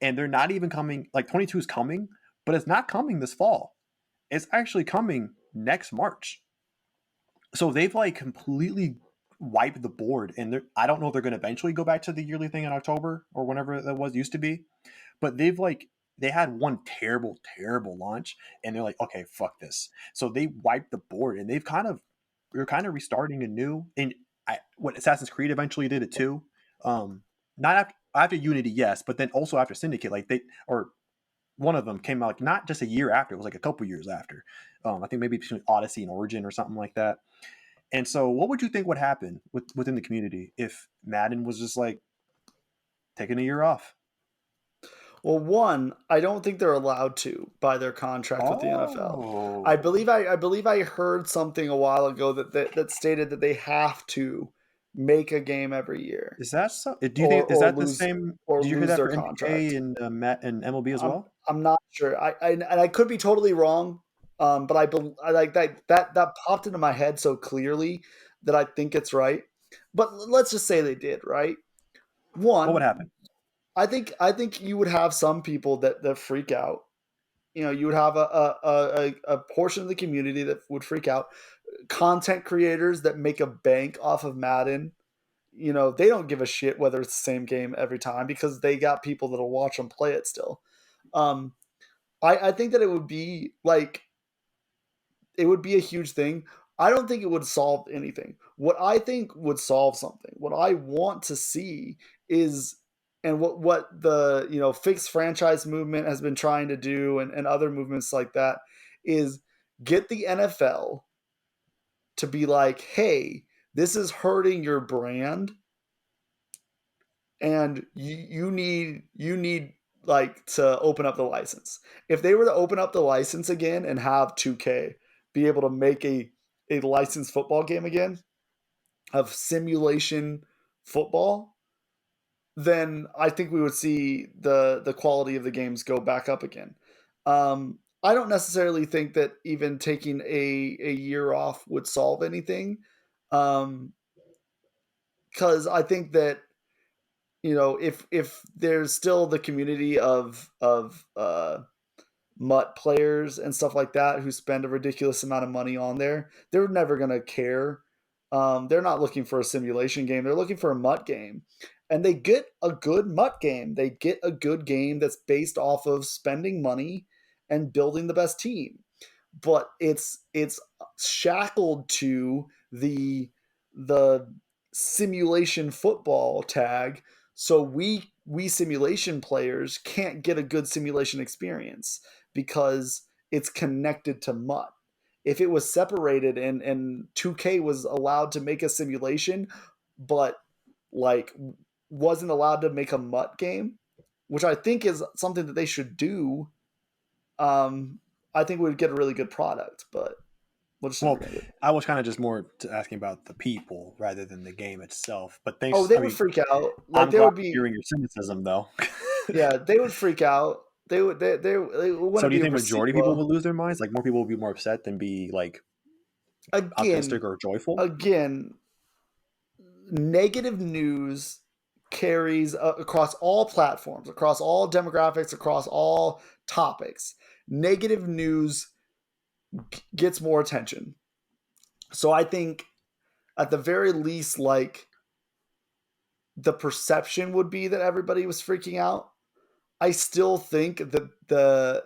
and they're not even coming. Like 22 is coming, but it's not coming this fall. It's actually coming next March. So they've like completely wiped the board, and I don't know if they're going to eventually go back to the yearly thing in October or whenever that was used to be. But they had one terrible launch, and they're like, okay, fuck this. So they wiped the board, and they're kind of restarting anew. And what Assassin's Creed eventually did it too. Not after Unity, yes, but then also after Syndicate, like or one of them came out like not just a year after, it was like a couple years after. I think maybe between Odyssey and Origin or something like that. And so, what would you think would happen within the community if Madden was just like taking a year off? Well, one, I don't think they're allowed to by their contract with the NFL. Oh, I believe I heard something a while ago that stated that they have to make a game every year, is that so? Do you think is that the same? or Did you hear lose that their for NBA contract. and Matt and MLB as well? I'm not sure. And I could be totally wrong. But I like that popped into my head so clearly that I think it's right. But let's just say they did, right? What would One, happen? I think you would have some people that freak out. You know, you would have a portion of the community that would freak out. Content creators that make a bank off of Madden, you know, they don't give a shit whether it's the same game every time because they got people that'll watch them play it still. Um, I think that it would be a huge thing. I don't think it would solve anything. What I think would solve something, what I want to see is, and what the fixed franchise movement has been trying to do, and other movements like that, is get the NFL to be like, hey, this is hurting your brand, and you need like to open up the license. If they were to open up the license again and have 2K be able to make a licensed football game again of simulation football, then I think we would see the quality of the games go back up again. I don't necessarily think that even taking a year off would solve anything, because I think that if there's still the community of MUT players and stuff like that who spend a ridiculous amount of money on there, they're never gonna care. They're not looking for a simulation game; they're looking for a MUT game, and they get a good MUT game. They get a good game that's based off of spending money and building the best team. But it's shackled to the simulation football tag, so we simulation players can't get a good simulation experience because it's connected to MUT. If it was separated and 2K was allowed to make a simulation, but like wasn't allowed to make a MUT game, which I think is something that they should do, I think we would get a really good product, but we'll just never Well, get it. I was kind of just more asking about the people rather than the game itself. But Oh, thanks. they I would mean, freak out. Like I'm they glad would you're be, hearing your cynicism, though. yeah, they would freak out. It So, wouldn't do you be think majority of people procedural. would lose their minds? Like, more people would be more upset than be like optimistic Again, or joyful? again, negative news carries across all platforms, across all demographics, across all topics. Negative news gets more attention. So I think at the very least, like the perception would be that everybody was freaking out. I still think that the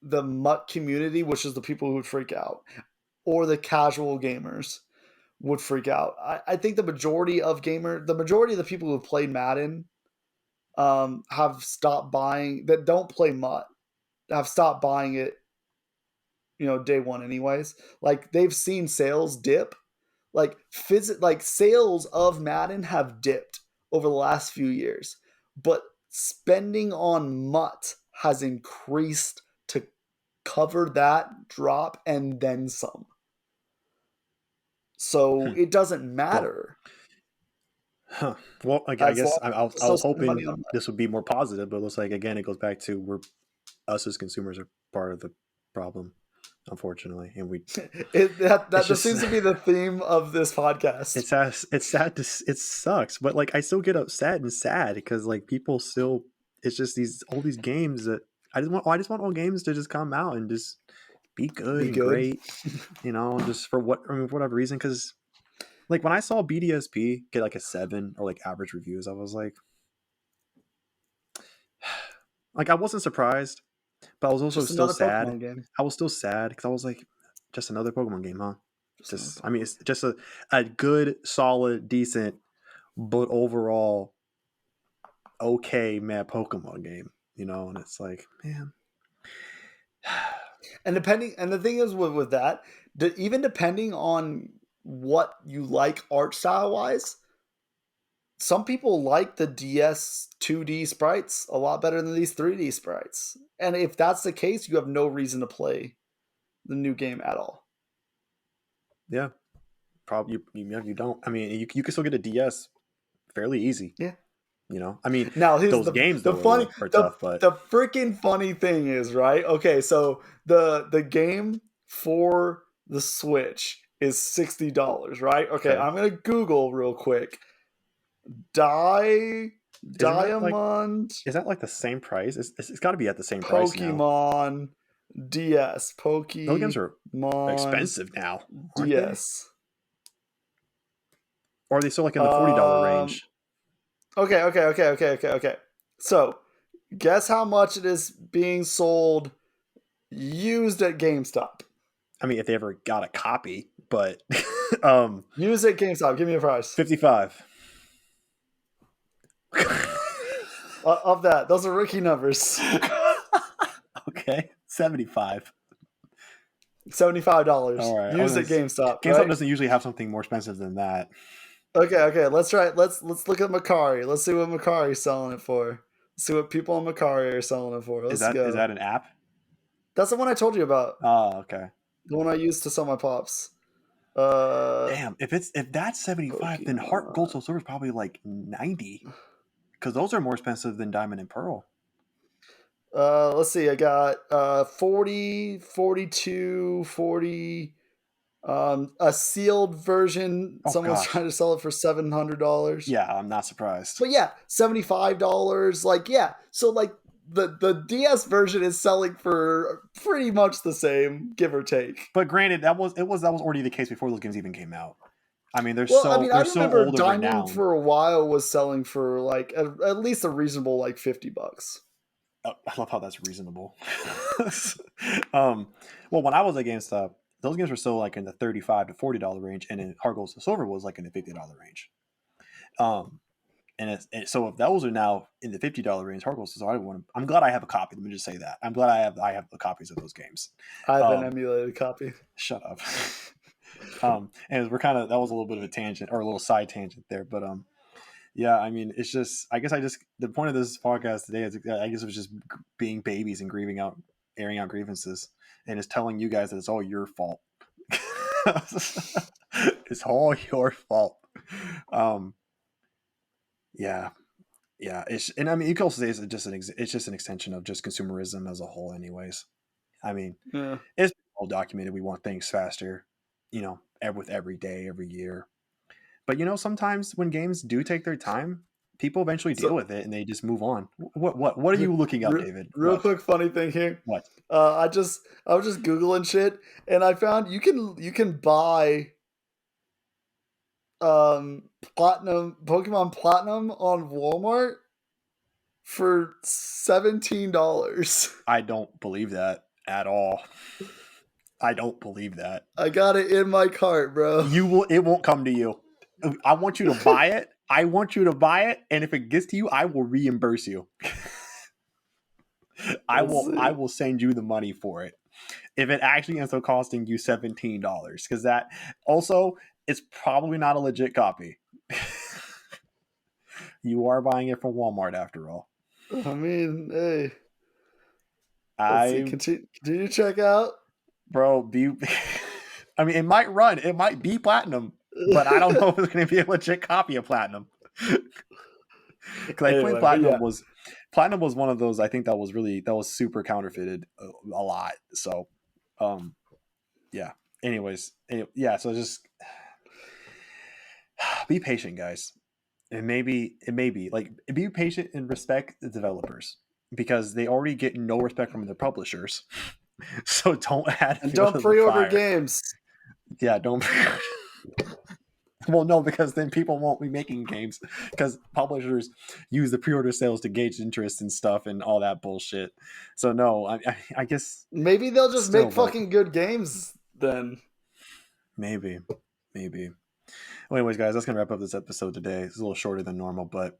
MUT community, which is the people who would freak out, or the casual gamers would freak out. I think the majority of the people who have played Madden have stopped buying, that don't play MUT, have stopped buying it, day one anyways. Like they've seen sales dip. Like sales of Madden have dipped over the last few years, but spending on MUT has increased to cover that drop and then some. So Hmm. it doesn't Well, matter huh. Well, I as guess long as I still was spend money hoping on MUT. this would be more positive, but it looks like again it goes back to we're us as consumers are part of the problem, unfortunately, and it's That just seems to be the theme of this podcast. it's sad to it sucks, but like I still get upset and sad because like people still it's just all these games that I just want all games to just come out and just be good Be and good. great, just for whatever reason. Because like when I saw BDSP get like a 7 or like average reviews, I was like I wasn't surprised, but I was also Just still another sad. Pokemon game. I was still sad because I was like, just another Pokemon game, huh? Just another I mean, Pokemon. it's just a good, solid, decent, but overall okay, mad Pokemon game, and it's like, man. And the thing is with that, even depending on what you like art style wise, some people like the DS 2D sprites a lot better than these 3D sprites. And if that's the case, you have no reason to play the new game at all. Yeah, probably you don't. I mean, you can still get a DS fairly easy. Yeah. I mean, Now here's those games the though funny are tough, but the freaking funny thing is, right? Okay, so the game for the Switch is $60, right? Okay, okay. I'm gonna Google real quick. Isn't that like Diamond is that like the same price? It's got to be at the same price now. Pokemon DS. Those games are Pokemon expensive now, aren't they? DS. Or are they still like in the $40 Um. range? Okay. So, guess how much it is being sold used at GameStop? I mean, if they ever got a copy, but Used at GameStop. Give me a price. 55. Of that, those are rookie numbers. Okay, 75. $75 All right. used at GameStop. GameStop Right? doesn't usually have something more expensive than that. Okay. Let's try. Let's look at Macari. Let's see what Macari's selling it for. Let's see what people on Macari are selling it for. Is Let's that go. an app? That's the one I told you about. Oh, okay. The one I used to sell my pops. Damn, if that's 75, then Heart Gold Pokemon. Soul Silver is probably like 90. Because those are more expensive than Diamond and Pearl. Let's see. I got 40, 42, 40. A sealed version. Oh Someone's gosh. trying to sell it for $700. Yeah, I'm not surprised. But yeah, $75. Like, yeah. So like the DS version is selling for pretty much the same, give or take. But granted, that was already the case before those games even came out. I mean, Well, I mean, I they're so remember old and Diamond renowned. for a while was selling for like at least a reasonable like $50. Oh, I love how that's reasonable. Well, when I was at GameStop, those games were still like in the $35 to $40 range, and then Heart Gold Soul Silver was like in the $50 range. And so if those are now in the $50 range, Heart Gold Soul Silver, I'm glad I have a copy. Let me just say that I'm glad I have the copies of those games. I have an emulated copy. Shut up. And we're kind of that was a little bit of a tangent or a little side tangent there, but yeah, I mean, it's just I guess the point of this podcast today is I guess it was just being babies and airing out grievances, and it's telling you guys that it's all your fault. It's all your fault. Yeah, and I mean, you can also say it's just an extension of just consumerism as a whole, anyways. I mean, Yeah. it's well documented. We want things faster, with every day, every year. But sometimes when games do take their time, people eventually deal So with it and they just move on. What are you looking up, David? real quick funny thing here. What? I was just googling shit and I found you can buy Pokemon Platinum on Walmart for $17. I don't believe that at all. I don't believe that. I got it in my cart, bro. It won't come to you. I want you to buy it. And if it gets to you, I will reimburse you. I will send you the money for it. If it actually ends up costing you $17, because that also it's probably not a legit copy. You are buying it from Walmart after all. I mean, hey. Let's see. Continue to check out. Bro, I mean, it might be platinum, but I don't know if it's going to be a legit copy of platinum. Because I think platinum was one of those. I think that was super counterfeited a lot. So, yeah. Anyways, yeah. So just be patient, guys. it may be like be patient and respect the developers because they already get no respect from their publishers. So don't add And fuel don't to the pre-order fire. games. Yeah, don't. Well, no, because then people won't be making games because publishers use the pre-order sales to gauge interest and stuff and all that bullshit. So no, I guess Maybe they'll just still, make but fucking good games then. maybe. Well, anyways, guys, that's gonna wrap up this episode today. It's a little shorter than normal, but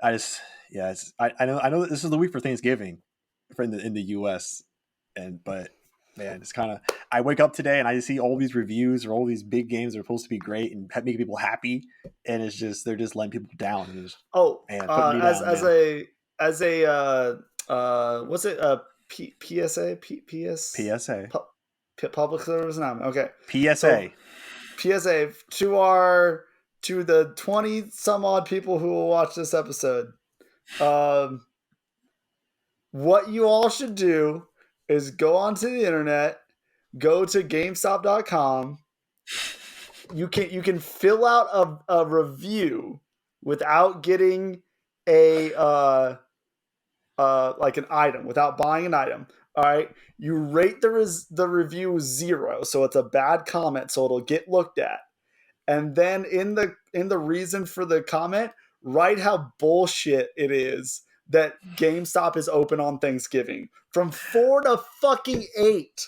I just, yeah, I know that this is the week for Thanksgiving, for in the U.S. But man, it's kind of I wake up today and I see all these reviews or all these big games that are supposed to be great and making people happy, and it's just they're just letting people down and it's Oh, man putting me as down, man. as a what's it PSA PSA, public service announcement. Okay, PSA, so PSA to the 20 some odd people who will watch this episode. What you all should do is go onto the internet, go to GameStop.com. You can fill out a review without getting a like an item, without buying an item. All right, you rate the review 0, so it's a bad comment, so it'll get looked at. And then in the reason for the comment, write how bullshit it is that GameStop is open on Thanksgiving from 4 to fucking 8.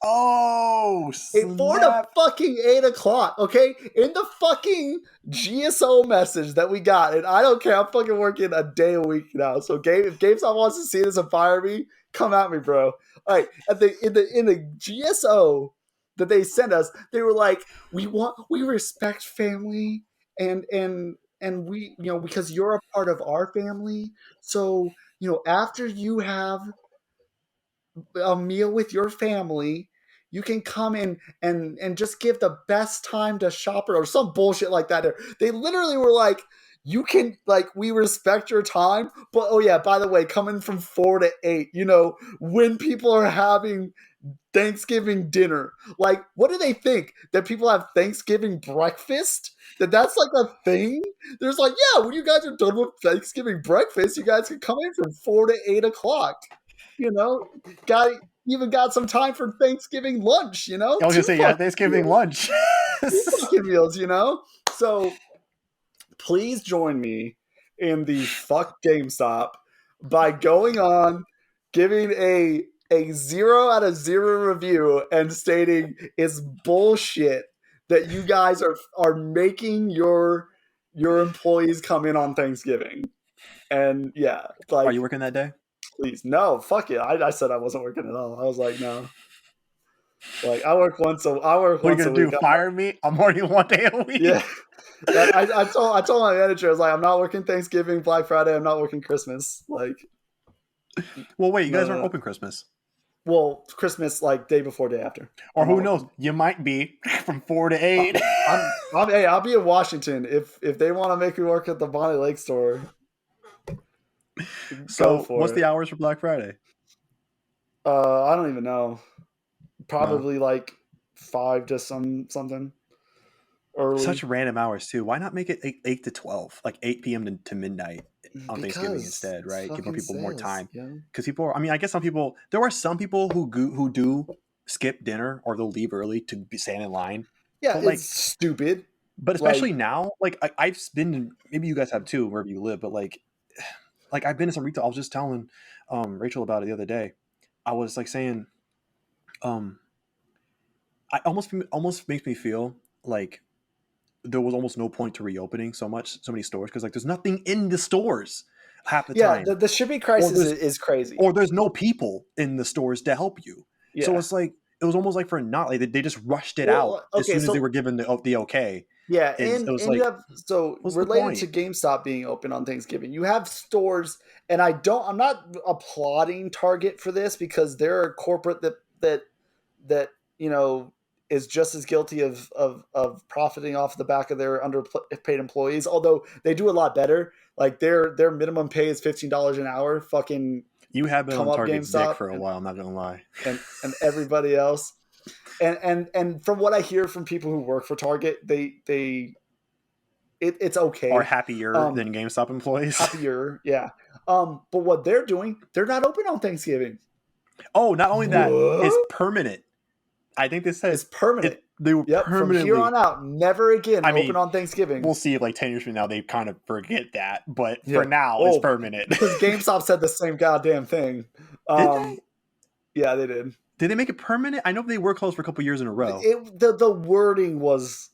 oh 4 to snap! fucking 8 o'clock, okay? In the fucking GSO message that we got, and I don't care, I'm fucking working a day a week now. So if GameStop wants to see this and fire me, come at me, bro. All right, in the GSO that they sent us, they were like, we respect family and we, because you're a part of our family. So, after you have a meal with your family, you can come in and just give the best time to shop or some bullshit like that. They literally were like, you can, like, we respect your time, but oh yeah, by the way, coming from 4 to 8, when people are having Thanksgiving dinner, like, what do they think, that people have Thanksgiving breakfast? That's like a thing? There's like, yeah, when you guys are done with Thanksgiving breakfast, you guys can come in from 4 to 8 o'clock. Got even got some time for Thanksgiving lunch, I was gonna two say yeah, fucking Thanksgiving meals, lunch. two fucking meals, So please join me in the fuck GameStop by going on, giving a 0 out of 0 review and stating it's bullshit that you guys are making your employees come in on Thanksgiving. And yeah, Are like, you working that day? please, no, fuck it. I said I wasn't working at all. I was like, no. Like, I work once What are you a gonna week. do? Fire me? I'm working 1 day a week. Yeah. I told my manager, I was like, I'm not working Thanksgiving, Black Friday, I'm not working Christmas. Like, Well, wait, you guys aren't no. open Christmas. Well, Christmas, like, day before, day after. Or who knows? You might be from 4 to 8. Hey, I'll be in Washington if they want to make me work at the Bonnie Lake store. Go So, for what's it. the hours for Black Friday? I don't even know. No. Probably like 5 to something early. Such random hours too. Why not make it 8 to 12, like 8 p.m. to midnight on Thanksgiving instead, right? Give more people more time. Because people are. I mean, I guess some people. There are some people who do skip dinner or they'll leave early to stand in line. Yeah, But it's stupid. But especially now, like I've been. Maybe you guys have too, wherever you live. But like I've been to some retail. I was just telling Rachel about it the other day. I was like saying, I almost makes me feel like there was almost no point to reopening so many stores because like there's nothing in the stores half the Yeah, time, the shipping crisis is crazy. or there's no people in the stores to help you. Yeah. So it's like it was almost like for not like they just rushed it out as soon as they were given the okay. Yeah, And it was and like, you have, so what's the related point? to GameStop being open on Thanksgiving, you have stores, and I'm not applauding Target for this because they're a corporate that is just as guilty of profiting off the back of their underpaid employees, although they do a lot better. Like, their minimum pay is $15 an hour. Fucking You have been come on up, Target's dick GameStop, for a while. I'm not gonna lie. and everybody else. And from what I hear from people who work for Target, it's It's okay. Or happier than GameStop employees. Happier, yeah. But what they're doing, they're not open on Thanksgiving. Oh, not only that, it's permanent. I think they said it's permanent. They were permanently. From here on out, never again open on Thanksgiving. We'll see if like 10 years from now they kind of forget that, but for now it's permanent. Because GameStop said the same goddamn thing. Did they? Yeah, they did. Did they make it permanent? I know they were closed for a couple years in a row. The wording was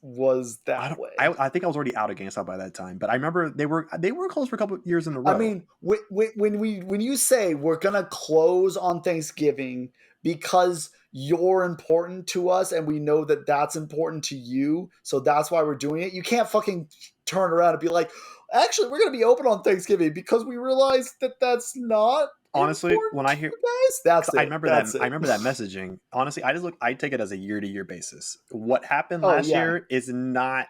that way. I think I was already out of GameStop by that time, but I remember they were closed for a couple years in a row. I mean, when you say we're gonna close on Thanksgiving because you're important to us and we know that that's important to you, so that's why we're doing it. You can't fucking turn around and be like, actually, we're gonna be open on Thanksgiving because we realize that that's not. Honestly, when I hear guys, I remember that messaging. Honestly, I take it as a year-to-year basis. What happened last year does not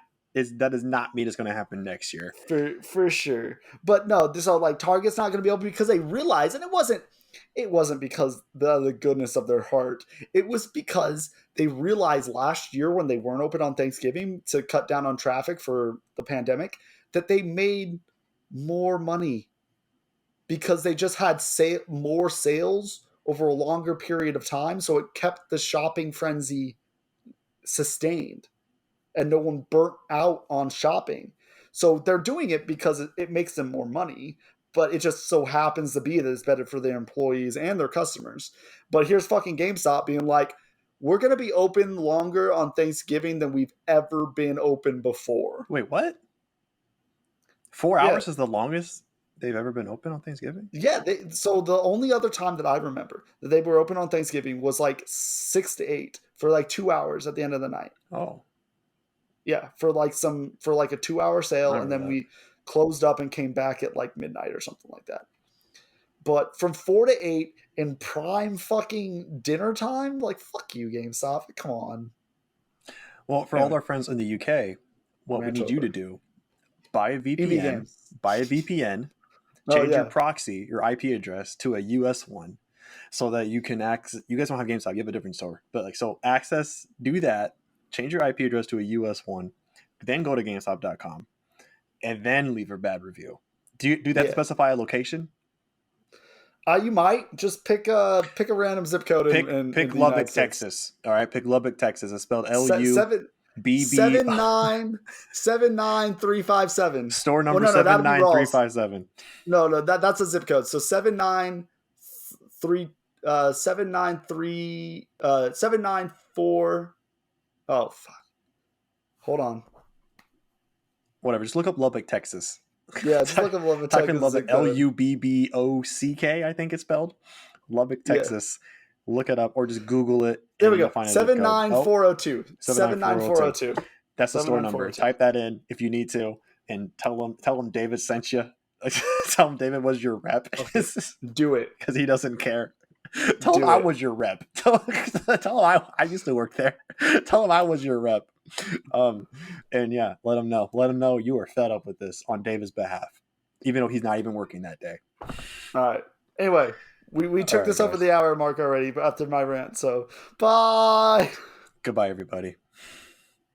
mean it's going to happen next year. For sure. But no, so like Target's not going to be open because they realized, and it wasn't because the goodness of their heart. It was because they realized last year when they weren't open on Thanksgiving to cut down on traffic for the pandemic that they made more money. Because they just had more sales over a longer period of time. So it kept the shopping frenzy sustained. And no one burnt out on shopping. So they're doing it because it makes them more money. But it just so happens to be that it's better for their employees and their customers. But here's fucking GameStop being like, we're going to be open longer on Thanksgiving than we've ever been open before. Wait, what? 4 hours is the longest they've ever been open on Thanksgiving? Yeah. So the only other time that I remember that they were open on Thanksgiving was like 6 to 8 for like 2 hours at the end of the night. Oh. Yeah. For like a 2 hour sale. And then we closed up and came back at like midnight or something like that. But from 4 to 8 in prime fucking dinner time, like fuck you, GameStop. Come on. Well, for all our friends in the UK, what we need you to do, buy a VPN, change your proxy, your IP address to a US one so that you can access. You guys don't have GameStop, you have a different store. But do that, change your IP address to a US one, then go to GameStop.com and then leave a bad review. Do that specify a location? You might just pick a random zip code and pick Lubbock, Texas. All right, pick Lubbock, Texas. It's spelled LUBB 79357. Store number 79357. No, that's a zip code. So 794. Oh fuck. Hold on. Whatever. Just look up Lubbock, Texas. Yeah, just look up Lubbock, Texas. Type in Lubbock, LUBBOCK, I think it's spelled. Lubbock, Texas. Yeah. Look it up or just Google it. There we go. 79402. 79402. That's the store number. Type that in if you need to and tell them David sent you. Tell him David was your rep. Okay. Do it. Because he doesn't care. Tell him I was your rep. Tell him I used to work there. Tell him I was your rep. And yeah, let him know. Let him know you are fed up with this on David's behalf, even though he's not even working that day. All right. Anyway, we took this up at the hour mark already after my rant. So bye. Goodbye, everybody.